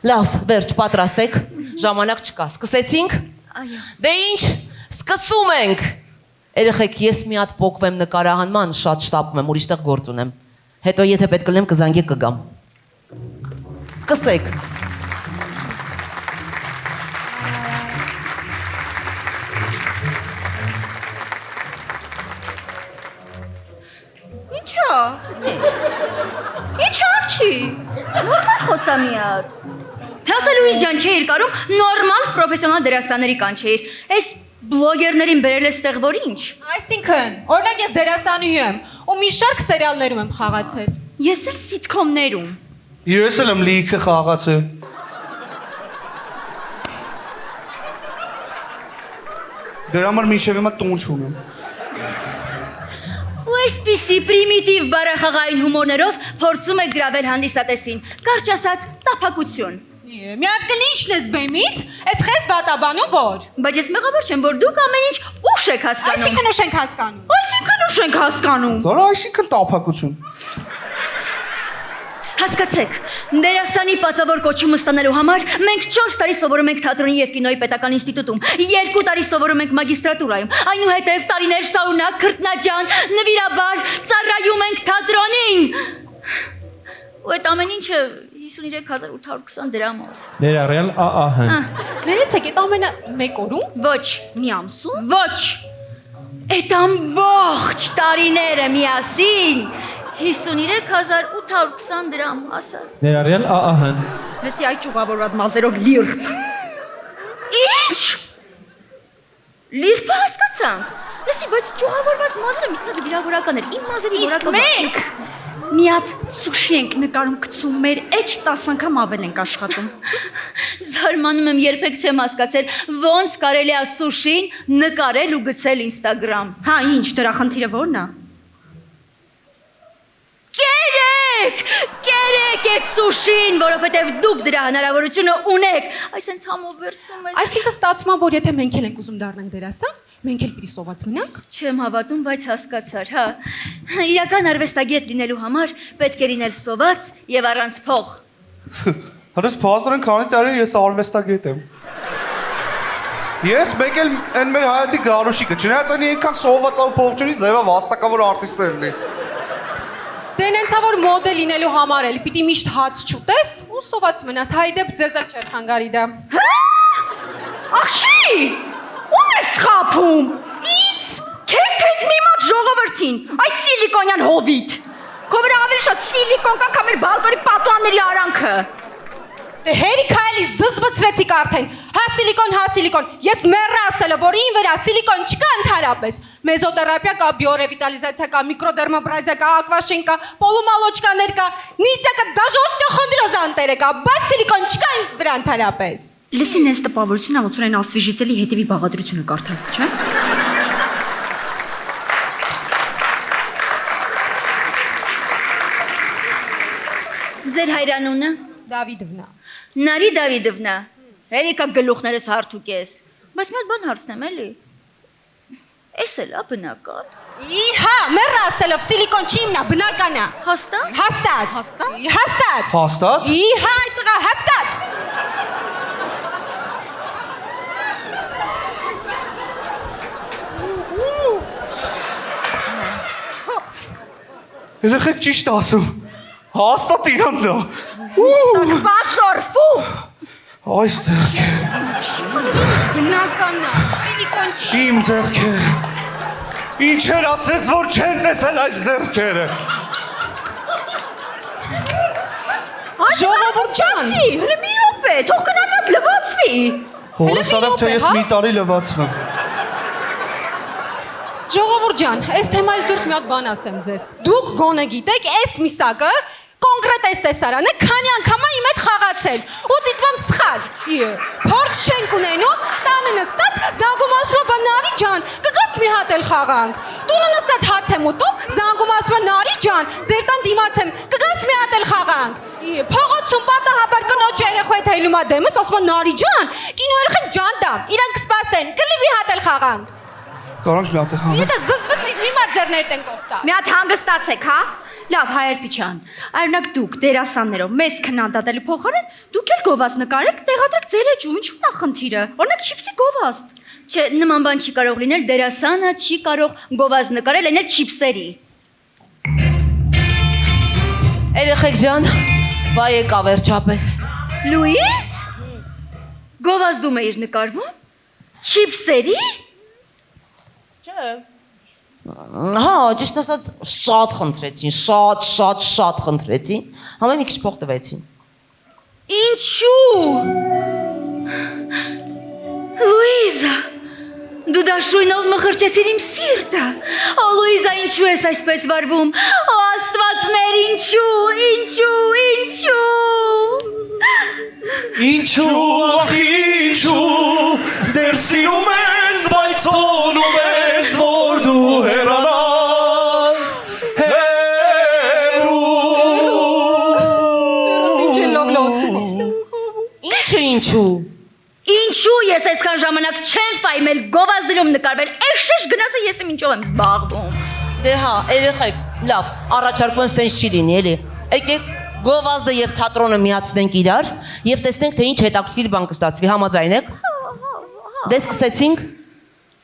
Լավ, վերջ, պատրաստ եք, ժամանակ չկա, սկսեցինք։ Դե ինչ, սկսում ենք։ Երեխեք, ես մի հատ փոկվեմ նկարահանման, շատ շտապում եմ, ուրիշտեղ գործ ունեմ։ Հետո եթե պետք կլեմ կզանգեք կգամ։ Սկսեք։ Ինչա։ Ինչ արչի։ Նորմալ խոսա մի հատ։ Թե ասա Լուիզ ջան չէիր կարում նորմալ պրոֆեսիոնալ դերասանների կանչեիր։ Այս բլոգերներին բերել ես տեղ որ ինչ։ Այսինքն, օրինակ ես դերասանուհի եմ ու մի շարք սերիալներում եմ խաղացել։ Ես էլ սիթքոմներում։ Ես էլ եմ լիքը խաղացել։ Դրա համար մինչև հիմա տուն չունեմ։ Ու այսպիսի պրիմիտիվ բարախաղային հումորներով փորձում եք գրավել հանդիսատեսին։ Կարճ ասած, տափակություն։ Մի հատ կլինչ ես բեմից, այս խես վատաբանում որ։ Բայց ես մեղավոր չեմ, որ դուք ամեն ինչ ուշ եք հասկանում։ Այսինքն ուշ ենք հասկանում։ Այսինքն ուշ ենք հասկանում։ Զորա այսինքն տափակություն։ Հասկացեք, դերասանի պատվավոր կոչումը ստանալու համար մենք 4 տարի սովորում ենք թատրոնի եւ կինոյի պետական ինստիտուտում, 2 տարի սովորում ենք մագիստրատուրայում, այնուհետև տարիներ շարունակ քրտնաջան, նվիրաբար ծառայում ենք թատրոնին։ Ու այդ ամեն ինչը 53820 դրամով։ Ներառյալ ԱԱՀ-ն։ Ներեցեք, այդ ամենը մեկ օրում։ Ոչ, մի ամսում։ Ոչ։ Այդ ամբողջ տարիները միասին 53820 դրամ, ասա։ Ներառյալ ԱԱՀ-ն։ Լսի այդ ճյուղավորված մազերով լիր։ Ինչ։ Լիրփը հասկացանք։ Լսի, բայց ճյուղավորված մազերը մի քիչ վիրավորական էր։ Իմ մազերի որակը։ Մենք մի հատ սուշի ենք նկարում գցում, մեր էջ 10 անգամ ավել ենք աշխատում։ Զարմանում եմ, երբեք չեմ հասկացել, ոնց կարելի է սուշին նկարել ու գցել Instagram։ Հա, ինչ, դրա խնդիրը ո՞րն է։ Կերեք այդ սուշին, որովհետև դուք դրա հնարավորությունը ունեք։ Այսենց համով վերցնում ես։ Այսինքն ստացվում է, որ եթե մենք էլ ենք ուզում դառնանք դերասան, մենք էլ պիտի սոված մնանք։ Չեմ հավատում, բայց հասկացար, հա։ Իրական արվեստագետ լինելու համար պետք է լինել սոված եւ առանց փող։ Հրս փաստորեն քանի տարի ես արվեստագետ եմ։ Ես մեկ էլ այն մեր հայացի գարուշիկը, չնայած այն ինքան սոված ու փող չունի, ձևը վաստակավոր արտիստներ լինի։ Դե նենցա որ մոդել լինելու համար էլ պիտի միշտ հաց չուտես ու սոված մնաս, հայդեպ ձեզ էլ չեր խանգարի դա։ Աղջի, ում ես խափում։ Ինձ, քեզ մի մոտ ժողովրդին, այս սիլիկոնյան հովիտ։ Քո վրա ավելի շատ սիլիկոն կա, քան մեր բալկոնի պատուհանների արանքը։ Դե հերիք այլի զզվցրեցիք արդեն։ Հա սիլիկոն, ես մեռա ասելով, որ ին վրա սիլիկոն չկա ընդհանրապես։ Մեզոթերապիա կա, բիորևիտալիզացիա կա, միկրոդերմաբրազիա կա, ակվաշեն կա, պոլումալոճկաներ կա, նիցիա կա, դաժե օստեոխոնդրոզանտերը կա, բայց սիլիկոն չկա ին վրա ընդհանրապես։ Լսին ես տպավորություն ա, ոնց որ այն ասվիժիցելի հետևի բաղադրությունը կարդալ, չէ՞։ Ձեր հայրանունը։ Դավիդովնա։ Նարի Դավիդովնա, հերիկա գլուխներս հարթուկ ես, բայց մի հատ բան հարցնեմ էլի, ես էլ ա բնական։ Իհա, մեռա ասելով, սիլիկոն չի իմնա, բնական ա։ Հաստատ։ Հաստատ։ Հաստատ։ Իհա, այդ տղա, հաստատ։ Երեխեք ճիշտ ասում։ Հաստատ իրանն է։ Սակվասոր, ֆու։ Այս ձեռքերը։ Բնական ա, սիլիկոն չի։ Իմ ձեռքերը։ Ինչեր ասես, որ չեն տեսել այս ձեռքերը։ Ժողովուրդ ջան։ Հələ մի րոպե, թող գնա մի հատ լվացվի։ Հորս արավ, թե ես մի տարի լվացվեմ։ Ժողովուրդ ջան, այս թեմայից դուրս մի հատ բան ասեմ ձեզ։ Դուք գոնե գիտեք, այս միսակը կոնկրետ այս տեսարանը քանի անգամ է իմ հետ խաղացել ու դիտվում սխալ։ Փորձ չենք ունենում, տանը նստած զանգում ասում բա Նարի ջան, կգաս մի հատ էլ խաղանք։ Տունը նստած հաց եմ ուտում, զանգում ասում Նարի ջան, ձեր տան դիմաց եմ, կգաս մի հատ էլ խաղանք։ Փողոցում պատահաբար կնոջ երեխու հետ հելում ա դեմս, ասում Նարի ջան, կինո երեխան ջանդամ, իրանք կսպասեն, կլի մի հատ էլ խաղանք։ Կարանք մի հատ էլ խաղանք։ Եթե զզվցրիք, հիմա ձեռներդ են կողտա։ Մի հատ հանգստացեք, հա։ Լավ, Հայեր Պիչյան, այրնակ դուք դերասաններով մեզ քննադատելու փոխարեն դուք էլ գովազդ նկարեք, տեղադրեք ձեր էջում, ինչու՞ն է խնդիրը։ Օրինակ չիպսի գովազդ։ Չէ, նման բան չի կարող լինել, դերասանը չի կարող գովազդ նկարել, այն էլ չիպսերի։ Երեխեք ջան, վայ եկա վերջապես։ Լուիս, գովազդում էիր նկարվում։ Չիպսերի։ Չէ։ Հա, ճիշտ ասած շատ խնդրեցին, շատ խնդրեցին, համը մի քիչ փող տվեցին։ Ինչու։ Լուիզա, դու դաշույնով մխրճեցիր իմ սիրտը։ Ո Լուիզա, ինչու ես այսպես վարվում։ Ո Աստվածներ, Ինչու, դեր սիրում ես, բայց թողնում ես, որ դու հեռանաս, Ինչու։ Ինչու ես այսքան ժամանակ չեմ ֆայմել գովազդներում նկարվել, էշեշ գնացը ես իմ ինչով եմ զբաղվում։ Դե հա, երեխեք, լավ, առաջարկում եմ սենց չի լինի, էլի։ Եկեք գովազդը եւ թատրոնը միացնենք իրար եւ տեսնենք թե ինչ հետաքրքիր բան կստացվի, համաձայն եք։ Դե սկսեցինք։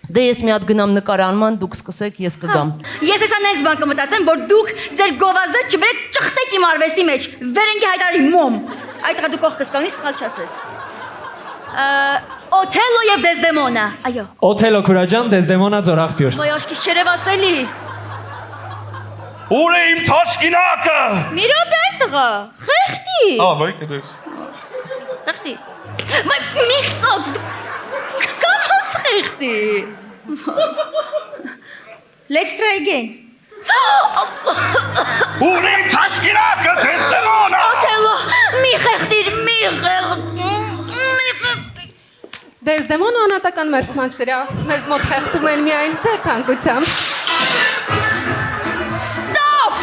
Դե ես մի հատ գնամ նկարանման, դուք սկսեք, ես կգամ։ Ես հեսա նենց բան կմտածեմ, որ դուք ձեր գովազդը չբերեք ճխտեք իմ արվեստի մեջ։ Վերենքի հայտարարի մոմ։ Այդտեղ դու կողքս կանգնի, սխալ չասես։ Օթելո եւ Դեզդեմոնա։ Այո։ Օթելո Քուրաջան, Դեզդեմոնա Ձորախբյուր։ Ոյ աշկիս չերևասելի։ Ուր է իմ թաշկինակը։ Մի րոպե այդտեղա։ Խեղդի։ Վայ կդես։ Խեղդի։ Մի սոկ։ Կամաց խեղդի։ Let's try again. Ուր է իմ թաշկինակը, Դեզդեմոնա։ Օթելո, մի խեղդիր, մի խեղդիր։ Դեզդեմոնը անհատական մերսման սրա, մեզ մոտ խեղդում են միայն ձեր ցանկությամբ։ Stop!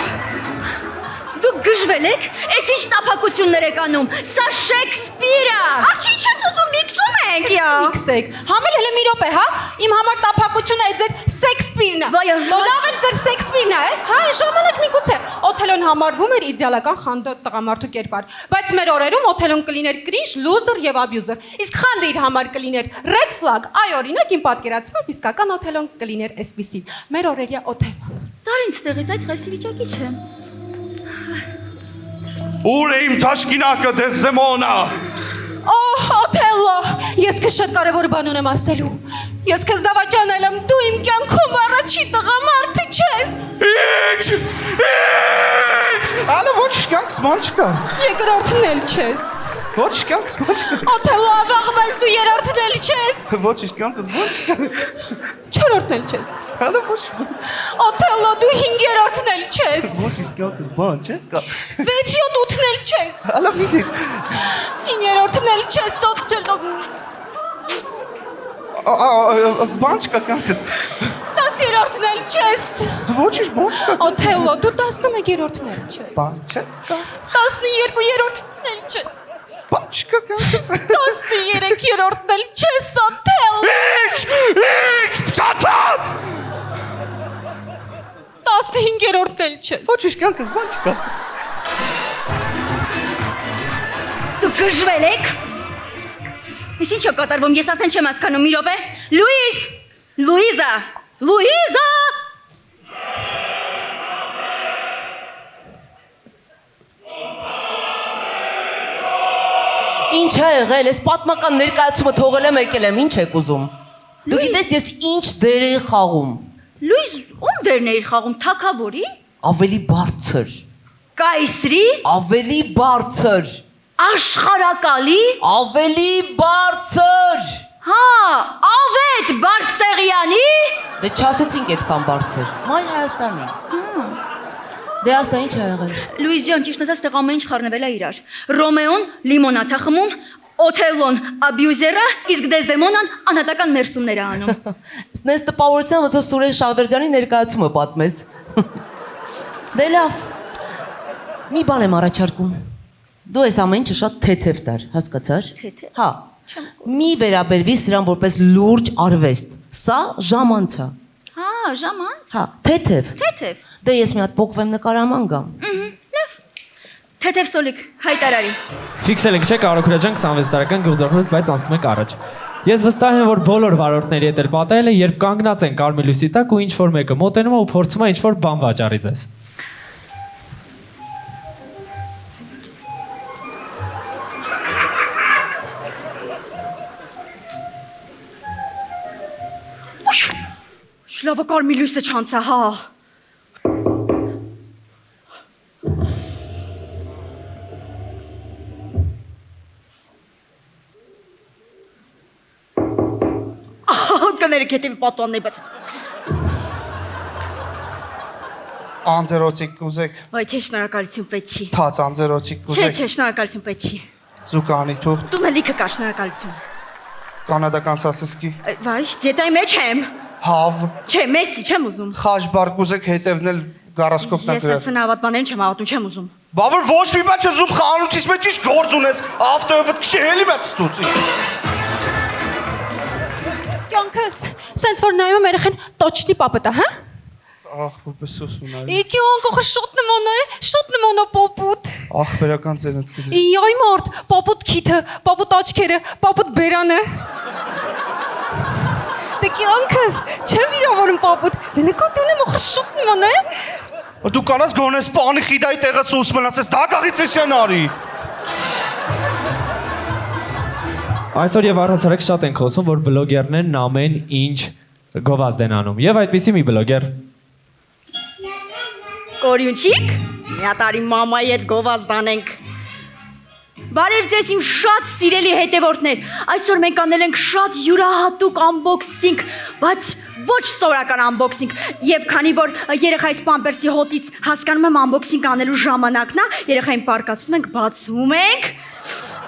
Դուք գժվել եք, այս ինչ տափակություններ եք անում, սա Շեքսպիր է։ Աղջի ինչ ես ուզում միքսում ենք, յա։ Միքսեք։ Համել հələ մի րոպե, հա։ Իմ համար տափակությունը է ձեր Շեքսպիրն է։ Լավ էլ ձեր Շեքսպիրն է, հա, ժամանակ միգուցե։ Օթելոն համարվում էր իդեալական խանդոտ տղամարդու կերպար, բայց մեր օրերում Օթելոն կլիներ կրինժ, լուզեր եւ աբյուզեր։ Իսկ խանդը իր համար կլիներ red flag, այ օրինակ իմ պատկերացմամբ իսկական Օթելոն կլիներ այսպիսին։ Մեր օրերյա Օթելոն։ Դար ինձ տեղից այդ ղեսի վիճակի չեմ։ Ուր է իմ թաշկինակը, Դեզդեմոնա։ Օհ, Օթելո, ես քեզ շատ կարևոր բան ունեմ ասելու։ Ես քեզ դավաճանել եմ, դու իմ կյանքում առաջի տղամարդը չես։ Ինչ։ Ալը ոչ կյանքս ման չկա։ Երկրորդն էլ չես։ Ոչ կյանքս ման չկա։ Օթելո, ավաղ, բայց դու երրորդն էլ չես։ Ոչ կյանքս ման չկա։ Չորրորդն էլ չես։ Ալը ոչ։ Օթելո, դու հինգերորդն էլ չես։ Ոչ կյանքս բան չկա։ 6-7-8-ն էլ չես։ Ալը մի դես։ 9-րդն էլ չես, Օթելո։ Բան չկա կյանքս։ 10-րդն էլ չես։ Ոչ բան չկա։ Օթելո, դու 11-րդն էլ չես։ Բան չկա։ 12-րդն էլ չես։ Բան չկա կյանքս։ 13-րդն էլ չես, Օթելո։ Ինչ, փշատած։ 15-րդն էլ չես։ Ոչ կյանքս բան չկա։ Դուք գժվել եք։ Ես ինչ է կատարվում, ես արդեն չեմ հասկանում, մի րոպե։ Լուիզ, Լուիզա, Լուիզա։ Ինչ է եղել, ես պատմական ներկայացումը թողել եմ, եկել եմ, ինչ եք ուզում։ Դու գիտես ես ինչ դեր էի խաղում։ Լուիզ, ում դերն էիր խաղում, թագավորի։ Ավելի բարձր։ Կայսրի։ Ավելի բարձր։ Աշխարակալի։ Ավելի բարձր։ Հա, Ավետ Բարսեղյանի։ Դե չասեցինք այդքան բարձր։ Մայր Հայաստանի։ Դե ասա ինչ ա եղել։ Լուիզ ջան, ճիշտ ասած, տեղ ամեն ինչ խառնվել է իրար։ Ռոմեոն լիմոնադ է խմում, Օթելոն աբյուզերը, իսկ Դեզդեմոնան անհատական մերսումներ է անում։ Սնես տպավորության ոնց Սուրեն Շահվերդյանի ներկայացումը պատմես։ Դե լավ։ Մի բան եմ առաջարկում։ Դու այս ամեն ինչը շատ թեթև տար, հասկացար։ Թեթև։ Հա։ Մի վերաբերվի սրան որպես լուրջ արվեստ։ Սա ժամանց է։ Հա, ժամանց։ Հա, թեթև։ Թեթև։ Դե ես մի հատ փոկվեմ նկարաման գամ։ Լավ։ Թեթև սոլիկ, հայտարարի։ Ֆիքսել եք, չէ՞, Կարո Քուրաջան 26 տարեկան գյուղձորքից, բայց անցնում եք առաջ։ Ես վստահ եմ, որ բոլոր վարորդների հետ էլ պատահել է, երբ կանգնած են կարմիր լույսի տակ ու ինչ-որ մեկը մոտենում է ու փորձում է ինչ-որ բան վաճառի ձեզ։ Շլավը կարմիր լույսը չանցա, հա։ Կներեք հետևի պատուանն է, բայց։ Անձերոցիկ կուզեք։ Վայ, չէ, շնորհակալություն պետք չի։ Թաց անձերոցիկ Չէ, կուզեք։ չէ, շնորհակալություն պետք չի։ Զուկանի թուղթ, Տունը լիքը կա, շնորհակալություն։ կանադական սասիսկի, Վայ, դիետայի մեջ եմ։ հավ, Չէ, մերսի, չեմ ուզում։ խաշբար կուզեք հետևնել գարասկոպն Ես այս նավատ բաներին չեմ հավատում, չեմ ուզում։ Բա որ ոչ մի բան չզում խանութից մեջ ինչ գործ ունես, ավտոյովդ քշելի մեծ ստուծի։ Կյանքս, սենց որ նայում եմ երեխեն տոչնի պապտա, հա։ Ախ, որպես սոսմնա։ Իքի անկողը շոտ նմոնա պոպուտ։ Ախ, բերական ծերնդ կդի։ Իյայ մարդ, պապուտ քիթը, պապուտ աչքերը, պապուտ բերանը։ Դե կյանքս, չեմ վիրավորում պապուտ, դե նկա դունեմ ախը շոտ նմոնա։ Դու կանաս գոնես պանի խիդայի տեղը սոսմն ասես դագաղից ես յանարի։ Այսօր եւ առհասարակ շատ ենք խոսում, որ բլոգերներն ամեն ինչ գովազդ են անում։ Եվ այդպիսի մի բլոգեր Կորյունչիկ, միատարի մամայի հետ գովազդ անենք։ Բարև ձեզ իմ շատ սիրելի հետևորդներ։ Այսօր մենք անել ենք շատ յուրահատուկ անբոքսինգ, բայց ոչ սովորական անբոքսինգ։ Եվ քանի որ երեխայիս պամպերսի հոտից հասկանում եմ անբոքսինգ անելու ժամանակն է, երեխային պարկացնում ենք, բացում ենք։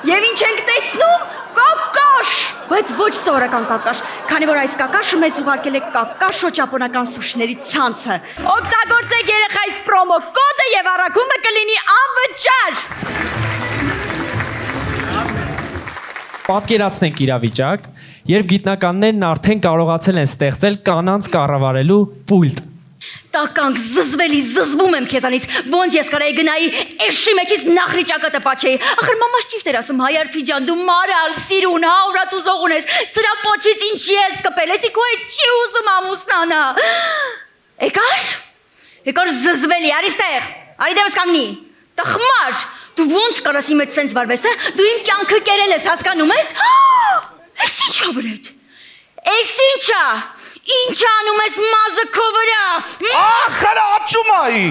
Եվ ինչ ենք տեսնում։ Կակաշ, բայց ոչ սովորական կակաշ, քանի որ այս կակաշը մեզ ուղարկել է կակաշո ճապոնական սուշիների ցանցը։ Օգտագործեք երեխայից պրոմո կոդը եւ առաքումը կլինի անվճար։ պատկերացնենք իրավիճակ, երբ գիտնականներն արդեն կարողացել են ստեղծել կանանց կառավարելու պուլտ։ Տականք զզվելի զզվում եմ քեզանից, ոնց ես կարայի գնայի էշի մեջից նախրիճակատը պաչեի։ Ախր մամաս ճիշտ էր ասում, Հայարփի ջան, դու մարալ, սիրուն, հաուրատ ու զողուն ես, սրա պոչից ինչի ես կպել, եսի քո հետ չի ուզում ամուսնանա։ Եկար զզվելի, արիստեղ, արի դեմս կանգնի, տխմար, դու ոնց կարաս իմ հետ սենց վարվես, դու իմ կյանքը կերել ես, հասկանում ես։ Էս ինչա վրետ, էս ինչա, ինչ անում ես մազը քո վրա։ Ախ, հələ աչում այի։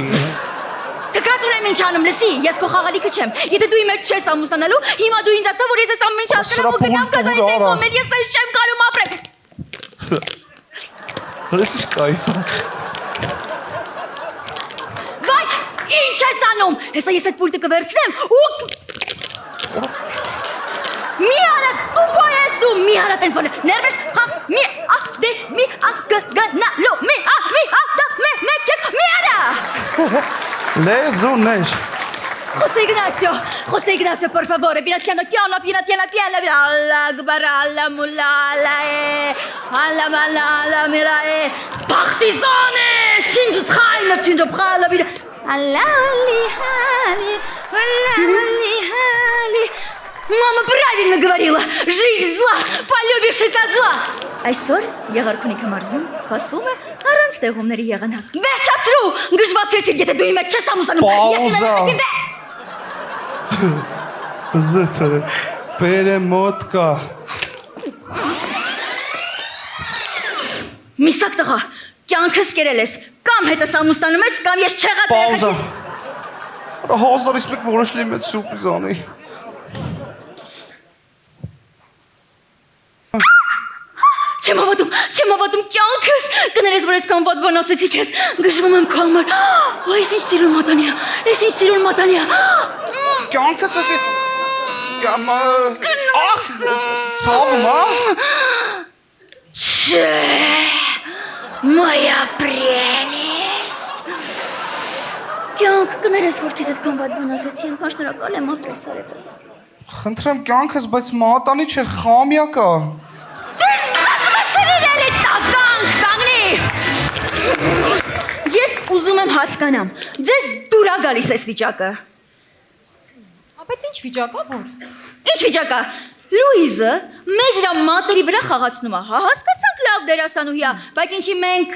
Տկրատ ունեմ ինչ անում, լսի, ես քո խաղալիքը չեմ։ Եթե դու իմ հետ չես ամուսնանալու, հիմա դու ինձ ասա, որ ես այս ամեն ինչ հասկանում ու գնամ Կազանից այն կողմել, ես այս չեմ կարում ապրել։ Հրես ինչ կայֆ է։ Վայ, ինչ ես անում։ Հեսա ես այդ պուլտը կվերցնեմ ու մի արա, տուպո ես դու, մի արա տենց վոնը, ներվես, խամ, մի ադե, մի ագնալո, մի ադա, մի արա։ Լեզուներ։ José Ignacio, por favor, piano, Allah Akbar, Allah Mulala, Allah Malala, Mirae, Partizane, Shindu Traina, Shindu Prala, Allah Lihali, Allah Lihali. Мама правильно говорила, жизнь зла, полюбишь и козла. Այսօր եղարքունիքը մարզում սպասվում է առանց տեղումների եղանակ։ Վերջացրու, գժվացրեցիր, եթե դու իմ հետ չես ամուսանում, ես իմ հետ Զեթերը, պերեմոտկա։ Միսակ տղա, կյանքս կերել ես, կամ հետս ամուսնանում ես, կամ ես չեղած երեխեքիս։ Հազարից մեկ որոշ լի մեծ սուրպրիզանի։ Չեմ հավատում կյանքս, կներես, որ ես կամ վատ բան ասեցի քեզ, գժվում եմ քո համար, այս ինչ սիրուն մատանիա, Կյանքս էդի, ախ, ցավում, Չէ, moja prelest, կյանք, կներես, որ քեզ այդքան վատ բան ասեցի, այնքան շնորհակալ եմ ապրես արևս։ Խնդրեմ կյանքս, բայց մատանի չէր, խամյակա։ Ես ուզում եմ հասկանամ, ձեզ դուր է գալիս այս վիճակը։ Բայց ինչ վիճակա, որ։ Ինչ վիճակա։ Լուիզը մեզ իրա մատերի վրա խաղացնում է, հասկացանք լավ դերասանուհի է, բայց ինչի մենք,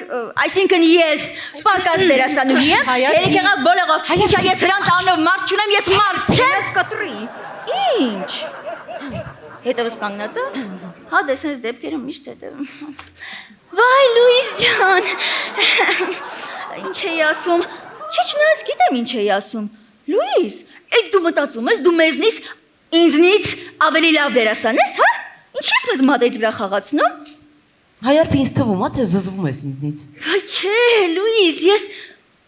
այսինքն ես պարկած դերասանուհի եմ, երեք եղավ բոլեղով, ինչա ես հրանտ անով մարդ չունեմ, ես մարդ չեմ կտրի։ Ինչ։ Հետևս կանգնածը, հա դես հենց դեպքերը միշտ հետևում։ Վայ Լուիս ջան, ինչ էի ասում, չէ չնայած գիտեմ ինչ էի ասում, Լուիս, այդ դու մտածում ես, դու մեզնից, ինձնից ավելի լավ դերասան ես, հա, ինչ ես մեզ մատերդ վրա խաղացնում։ Հայարփի ինձ թվում է, թե զզվում ես ինձնից։ Վայ չէ, Լուիս,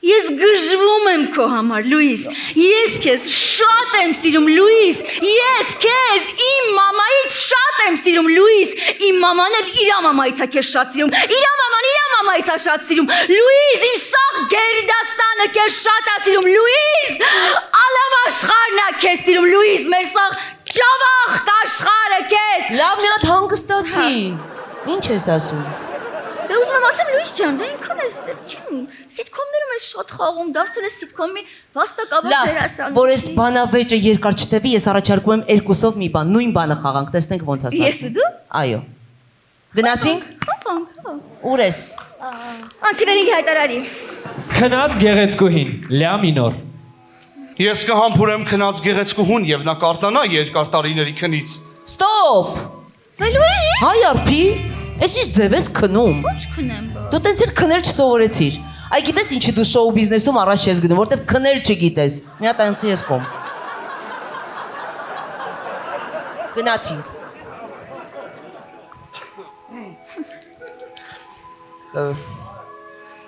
ես գժվում եմ քո համար, Լուիս, ես քեզ շատ եմ սիրում, Լուիս, ես քեզ իմ մամայից շատ եմ սիրում, Լուիս, իմ մաման էլ իրա մամայից է քեզ շատ սիրում, իրա մաման իրա մամայից է շատ սիրում, Լուիս, իմ սաղ գերդաստանը քեզ շատ է սիրում, Լուիս, ալավ աշխարհն է քեզ սիրում, Լուիս, մեր սաղ ճավախ աշխարհը քեզ։ Լավ, մի հատ հանգստացի։ Ինչ ես ասում։ Դե ուզում եմ ասեմ Լուիս ջան, դե ինքան ես չեմ սիտկոմներում ես շատ խաղում, դարձել ես սիտկոմի վաստակավոր դերասան։ Որ այս բանավեճը երկար չտևի, ես առաջարկում եմ երկուսով մի բան, նույն բանը խաղանք, տեսնենք ոնց է ստացվում։ Ես ու դու։ Այո։ Գնացինք։ Ուր ես։ Անցիվերինի հայտարարի։ Քնած գեղեցկուհին, լյա մինոր։ Ես կհամբուրեմ քնած գեղեցկուհուն եւ նա կարտանա երկար տարիների քնից։ Ստոպ։ Լուիս։ Հայ արփի, ես ինչ ձև ես քնում։ Ո՞նց քնեմ։ Դու տենց էլ քնել չսովորեցիր։ Այ գիտես ինչի դու շոու բիզնեսում առաջ ես գնում, որտեվ քնել չգիտես։ Մի հատ այնցի ես կոմ։ Գնացինք։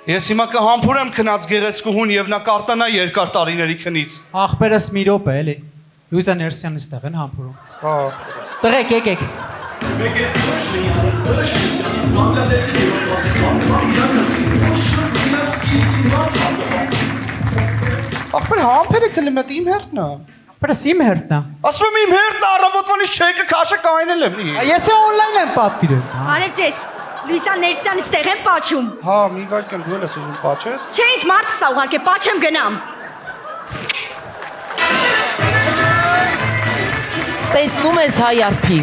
Ես հիմա կհամբուրեմ քնած գեղեցկուհուն եւ նա կարտանա երկար տարիների քնից։ Ախպերս մի րոպե էլի։ Լուիզա Ներսյանն էստեղ են համբուրում։ Հա։ Տղեկ, եկեք։ Ախպեր համբերը կլեմ էդ իմ հերթն է։ Ախպերս իմ հերթն է։ Ասում եմ իմ հերթն է, առավոտվանից չեկը քաշը կայնել եմ։ Ես օնլայն եմ պատվիրել։ Արեց ես։ Լուիսա Ներսյանը ստեղ եմ պաչում։ Հա, մի վայրկյան դու ես ուզում պաչես։ Չէ, ինձ մարդս ա ուղարկե, պաչեմ գնամ։ Տեսնում ես հայ արփի։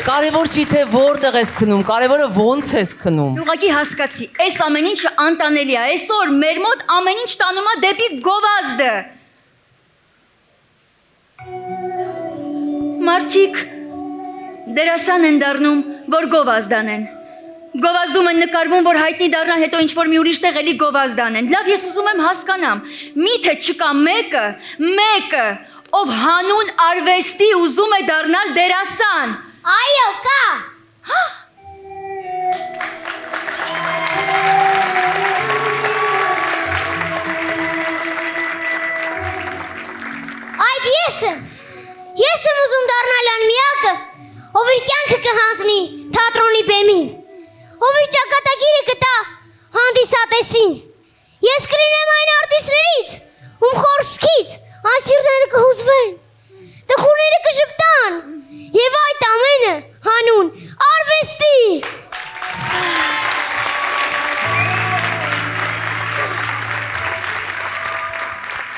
Կարևոր չի թե որտեղ ես քնում, կարևորը ոնց ես քնում։ Ուղղակի հասկացի, այս ամեն ինչը անտանելի է։ Այսօր մեր մոտ ամեն ինչ տանում է դեպի գովազդը։ Մարդիկ դերասան են դառնում, որ գովազդ անեն։ Գովազդում են նկարվում, որ հայտնի դառնան, հետո ինչ-որ մի ուրիշ տեղ էլի գովազդ անեն։ Լավ, ես ուզում եմ հասկանամ, միթե չկա մեկը, ով հանուն արվեստի ուզում է դառնալ դերասան։ Այո, կա։ Այդ ես եմ ուզում դառնալ անմիակը, ով իր կյանքը կհանձնի թատրոնի բեմին, ով իր ճակատագիրը կտա հանդիսատեսին։ Ես կլինեմ այն արտիստներից, ում խոսքից անսիրտները կհուզվեն, տխուրները կժպտան, եւ այդ ամենը հանուն արվեստի։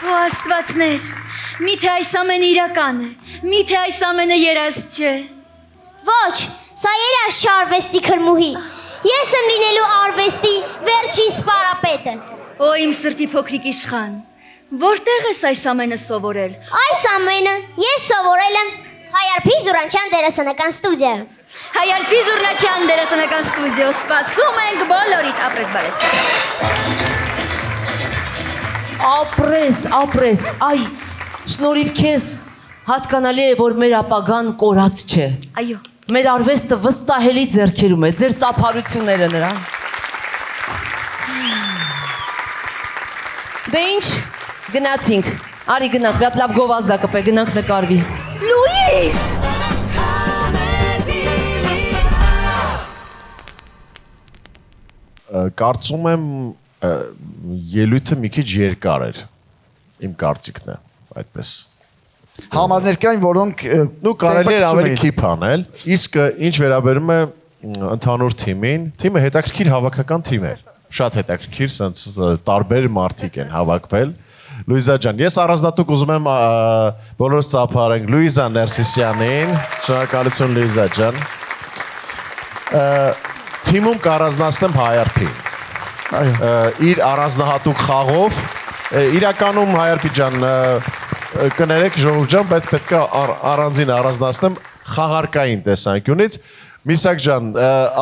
Ո աստվածներ, միթե այս ամենը իրական է, միթե այս ամենը երազ չէ։ Ոչ, սա երազ չէ արվեստի քրմուհի։ Ես եմ լինելու արվեստի վերջին սպարապետը։ Օ իմ սրտի փոքրիկ իշխան, որտեղ ես այս ամենը սովորել։ Այս ամենը ես սովորել եմ Հայարփի Զուրանչյան դերասանական ստուդիայում։ Հայարփի Զուրանչյան դերասանական ստուդիո, սպասում ենք բոլորիդ, ապրես բարես։ Ապրես, այ, շնորհիվ քեզ հասկանալի է, որ մեր ապագան կորած չէ։ Այո։ Մեր արվեստը վստահելի ձեռքերում է, ձեր ծափարությունները նրան։ Դե ինչ, գնացինք, արի գնանք, մի հատ լավ գովազդա կպե, գնանք նկարվի։ Լուիս! Կարծում եմ ելույթը մի քիչ երկար էր։ Իմ կարծիքն է, այդպես։ Համարներ կային, որոնք կարելի էր ավելի քիփ անել, իսկ ինչ վերաբերում է ընդհանուր թիմին, թիմը հետաքրքիր հավաքական թիմ էր։ Շատ հետաքրքիր, սենց տարբեր մարդիկ են հավաքվել։ Լուիզա ջան, ես առանձնատուկ ուզում եմ բոլորս ծափարենք Լուիզա Ներսիսյանին, շնորհակալություն Լուիզա ջան։ Թիմում կառանձնացնեմ Հայարփին։ Իր առանձնահատուկ խաղով, իրականում Հայարփի ջան կներեք ժողովուրդ ջան, բայց պետք է առանձին առանձնացնեմ խաղարկային տեսանկյունից։ Միսակ ջան,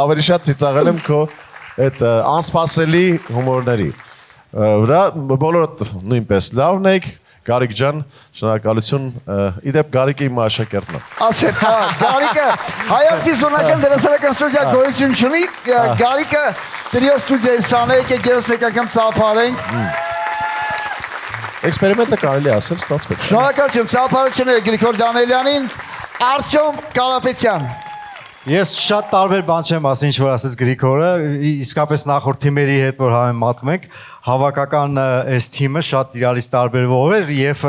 ավելի շատ ծիծաղել եմ քո այդ անսպասելի հումորների վրա, բոլորդ նույնպես լավն եք, Գարիկ ջան, շնորհակալություն, իդեպ Գարիկը իմ աշակերտն է։ Ասել, հա, Գարիկը Հայարփի Զուրանչյան դերասանական ստուդիա գոյություն չունի, Գարիկը տրիո ստուդիայի սան է, եկեք եւս մեկ անգամ ծափարենք։ Էքսպերիմենտը կարելի ասել ստացվեց։ Շնորհակալություն, ծափարությունները Գրիգոր Դանելյանին, Արտյոմ Կարապետյան։ Ես շատ տարբեր բան չեմ ասի, ինչ որ ասեց Գրիգորը, իսկապես նախորդ թիմերի հետ որ համեմատում ենք, հավաքական այս թիմը շատ իրարից տարբերվող էր եւ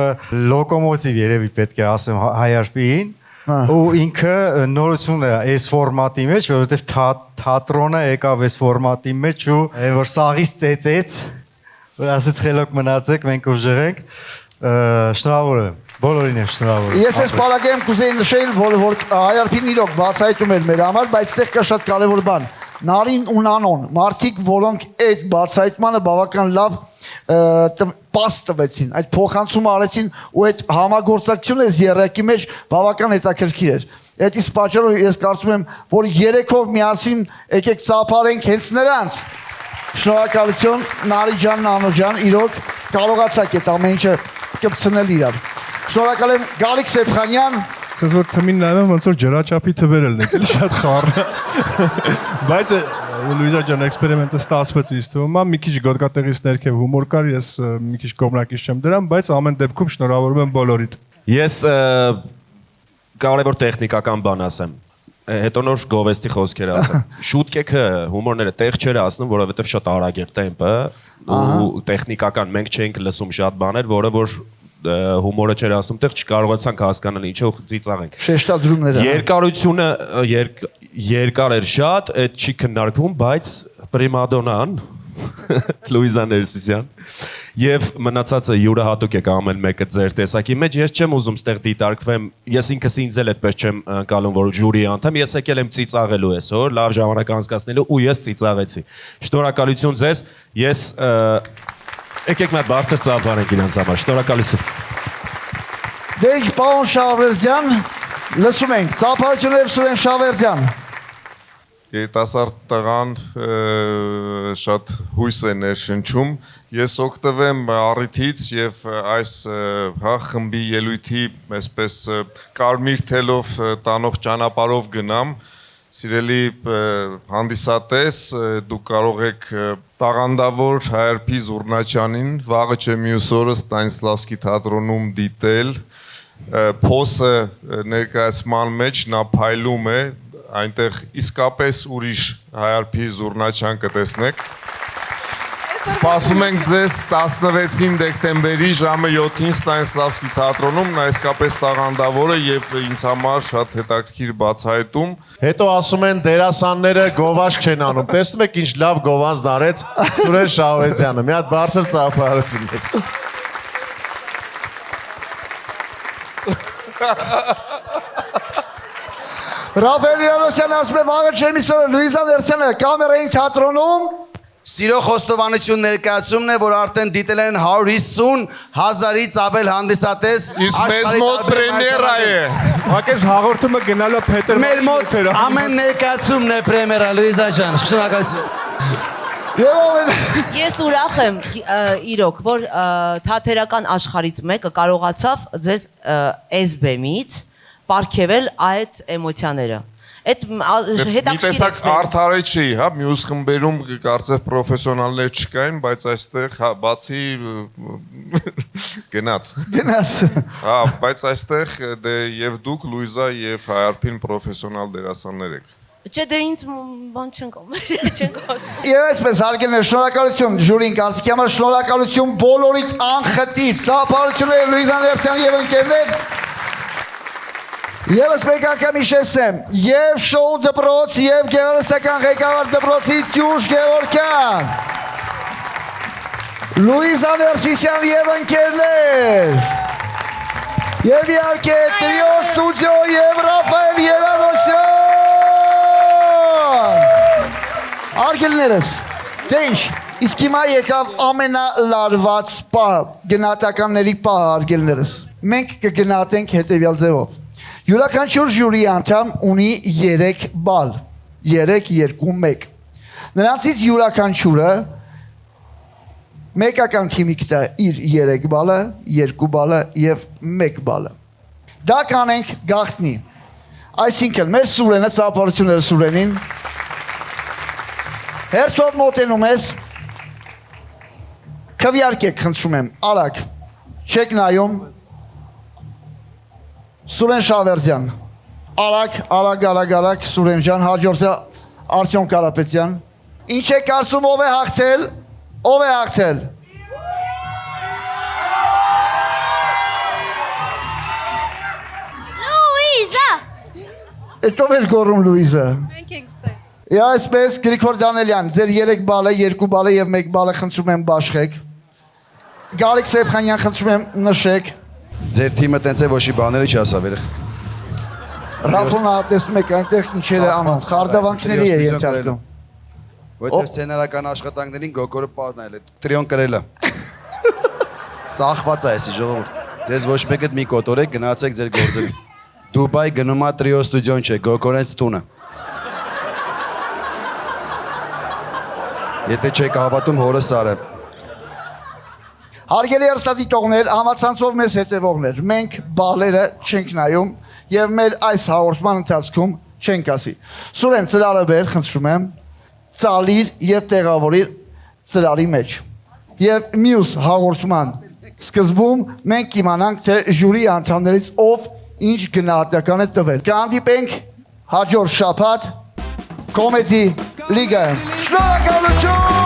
լոկոմոտիվ երևի պետք է ասեմ Հայարփիին, ու ինքը նորություն է այս ֆորմատի մեջ, որովհետև թատրոնը եկավ այս ֆորմատի մեջ ու որ սաղից ծեծեց, որ ասեց խելոք մնացեք, մենք ուժեղենք, շնորհավոր եմ, բոլորին եմ շնորհավոր։ Ես այս պարագայում կուզեի նշել, որ IRP-ն իրոք բացահայտում էր մեր համար, բայց այստեղ կա շատ կարևոր բան։ Նարին ու Նանոն, մարդիկ, որոնք այդ բացահայտմանը բավական լավ պաս տվեցին, այդ փոխանցումը արեցին ու այդ համագործակցությունը այս երեքի մեջ բավական հետաքրքիր էր։ Այդից պատճառով ես կարծում եմ, որ երեքով միասին եկեք ծափարենք հենց նրանց։ Շնորհակալություն Նարի ջան, Նանո ջան, իրոք կարողացաք այդ ամեն ինչը կպցնել իրար։ Շնորհակալ եմ Գալիկ Սեփխանյան։ Ասես որ թմին նայում ոնց որ ջրաչափի թվեր ելնեք, էլի շատ խառը։ Բայց Լուիզա ջան, էքսպերիմենտը ստացվեց ինձ թվում է, մի քիչ գոտկատեղից ներքև հումոր կար, ես մի քիչ կողմնակից չեմ դրան, բայց ամեն դեպքում շնորհավորում եմ բոլորիդ։ Ես կարևոր տեխնիկական բան ասեմ։ Հետո նոր գովեստի խոսքեր ասեմ։ Շուտկեքը հումորները տեղ չէր ասնում, որովհետև շատ արագ էր տեմպը ու տեխնիկական մենք չենք լսում շատ բաներ, որը որ հումորը չէր ասում, տեղ չկարողացանք հասկանալ ինչով ծիծաղենք։ Շեշտադրումները։ Երկարությունը երկար էր շատ, այդ չի քննարկվում, բայց պրիմադոնան Լուիզա Ներսիսյան եւ մնացածը յուրահատուկ եք ամեն մեկը ձեր տեսակի մեջ։ Ես չեմ ուզում ստեղ դիտարկվեմ, ես ինքս ինձ էլ այդպես չեմ անցալում, որ ժյուրի անդամ, ես եկել եմ ծիծաղելու այսօր, լավ ժամանակ անցկացնելու ու ես ծիծաղեցի։ Շնորհակալություն ձեզ։ Ես եկեք մի բարձր ծափարենք իրենց համար։ Շնորհակալություն։ Դե պարոն Շավերդյան, լսում ենք, ծափարություններ Սուրեն Շավերդյան։ Երիտասարդ տղան շատ հույս է ներշնչում։ Ես օգտվեմ առիթից եւ այս խմբի ելույթի այսպես կարմիր թելով տանող ճանապարհով գնամ։ Սիրելի հանդիսատես, դուք կարող եք տաղանդավոր IRP Զուռնաչյանին վաղը չէ մյուս օրը Ստանիսլավսկի թատրոնում դիտել։ Փոսը ներկայացման մեջ նա փայլում է, այնտեղ իսկապես ուրիշ IRP Զուռնաչյան կտեսնեք։ Սպասում ենք ձեզ 16 դեկտեմբերի ժամը 7-ին Ստանիսլավսկի թատրոնում, նա իսկապես տաղանդավոր է եւ ինձ համար շատ հետաքրքիր բացահայտում։ Հետո ասում են դերասանները գովազդ չեն անում։ Տեսնում եք ինչ լավ գովազդ արեց Սուրեն Շավերդյանը։ Մի հատ բարձր ծափահարություն եք։ Ռաֆել Յալոսյան ասում է վաղը չեմ իսօր Լուիզա Ներսյանը կամերային թատրոնում Սիրո խոստովանություն ներկայացումն է, որ արդեն դիտել են 150,000-ից ավել հանդիսատես Իսկ մեզ մոտ պրեմիերա է։ Ակես հաղորդումը գնալը Փետր Մեր մոտ ամեն ներկայացումն է պրեմիերա, Լուիզա ջան, շնորհակալություն։ Ես ուրախ եմ իրոք, որ թատերական աշխարհից մեկը կարողացավ ձեզ այս բեմից պարգևել այդ էմոցիաները։ Այդ մի տեսակ արդարը չի, հա, մյուս խմբերում կարծես պրոֆեսիոնալներ չկային, բայց այստեղ հա բացի գնաց։ Հա, բայց այստեղ դե եւ դուք Լուիզա եւ IRP-ին պրոֆեսիոնալ դերասաններ եք։ Չէ, դե ինձ բան չենք ասում։ Եվ այսպես հարգելներ, շնորհակալություն ժյուրին կարծիքի համար, շնորհակալություն բոլորից անխտիր, ծափարությունները Լուիզա Ներսյան եւ ընկերներ։ Եվս մեկ անգամ իշեցնեմ, եւ շոու դպրոց, եւ գեղարվեստական ղեկավար դպրոցի Տյուշ Գևորգյան, Լուիզա Ներսիսյան եւ ընկերներ, եւ իհարկե տրիո ստուդիո եւ Ռաֆայել Երանոսյան։ Արգելներս, դե ինչ, իսկ հիմա եկավ ամենալարված պահը, գնահատականների պահը արգելներս։ Մենք կգնահատենք հետևյալ ձևով։ Յուրաքանչյուր ժյուրի անդամ ունի 3 բալ, 3, 2, 1։ Նրանցից յուրաքանչյուրը մեկական թիմի կտա իր 3 բալը, 2 բալը եւ 1 բալը։ Դա կանենք գաղտնի։ Այսինքն մեր Սուրենը ծափարությունները Սուրենին հերթով մոտենում ես, քվյարկեք խնդրում եմ, արագ, չեք նայում, Սուրեն Շավերդյան, արագ, Սուրեն ջան, հաջորդը Արտյոմ Կարապետյան, ինչ է կարծում ով է հաղթել, ով է հաղթել։ Լուիզա, Էտո էր գոռում Լուիզը։ Մենք ենք ստեղ։ Այսպես Գրիգոր Դանելյան, ձեր 3 բալը, 2 բալը եւ 1 բալը խնդրում եմ բաշխեք։ Գարիկ Սեփխանյան խնդրում եմ նշեք։ Ձեր թիմը տենց է ոչի բաները չասավ երեք։ Ռաֆոնը տեսնում եք այնտեղ ինչեր է անում, խարդավանքների է ենթարկում։ Որտեղ սցենարական աշխատանքներին Գոգորը պատնել է, տրիոն կրել է։ Ծախված է էսի ժողովուրդ։ Ձեզ ոչ մեկը մի կոտորեք, գնացեք ձեր գործերին։ Դուբայ գնում է տրիո ստուդիոն չէ, Գոգորենց տունը։ Եթե չեք հավատում հորը սարը։ Հարգելի հեռուստադիտողներ, համացանցով մեզ հետևողներ, մենք բալերը չենք նայում եւ մեր այս հաղորդման ընթացքում չենք ասի։ Սուրեն ծրարը բեր, խնդրում եմ, ծալիր եւ տեղավորիր ծրարի մեջ։ Եվ մյուս հաղորդման սկզբում մենք կիմանանք, թե ժյուրի անդամներից ով ինչ գնահատական է տվել։ Կհանդիպենք հաջորդ շաբաթ Comedy Liga. Շնորհակալություն։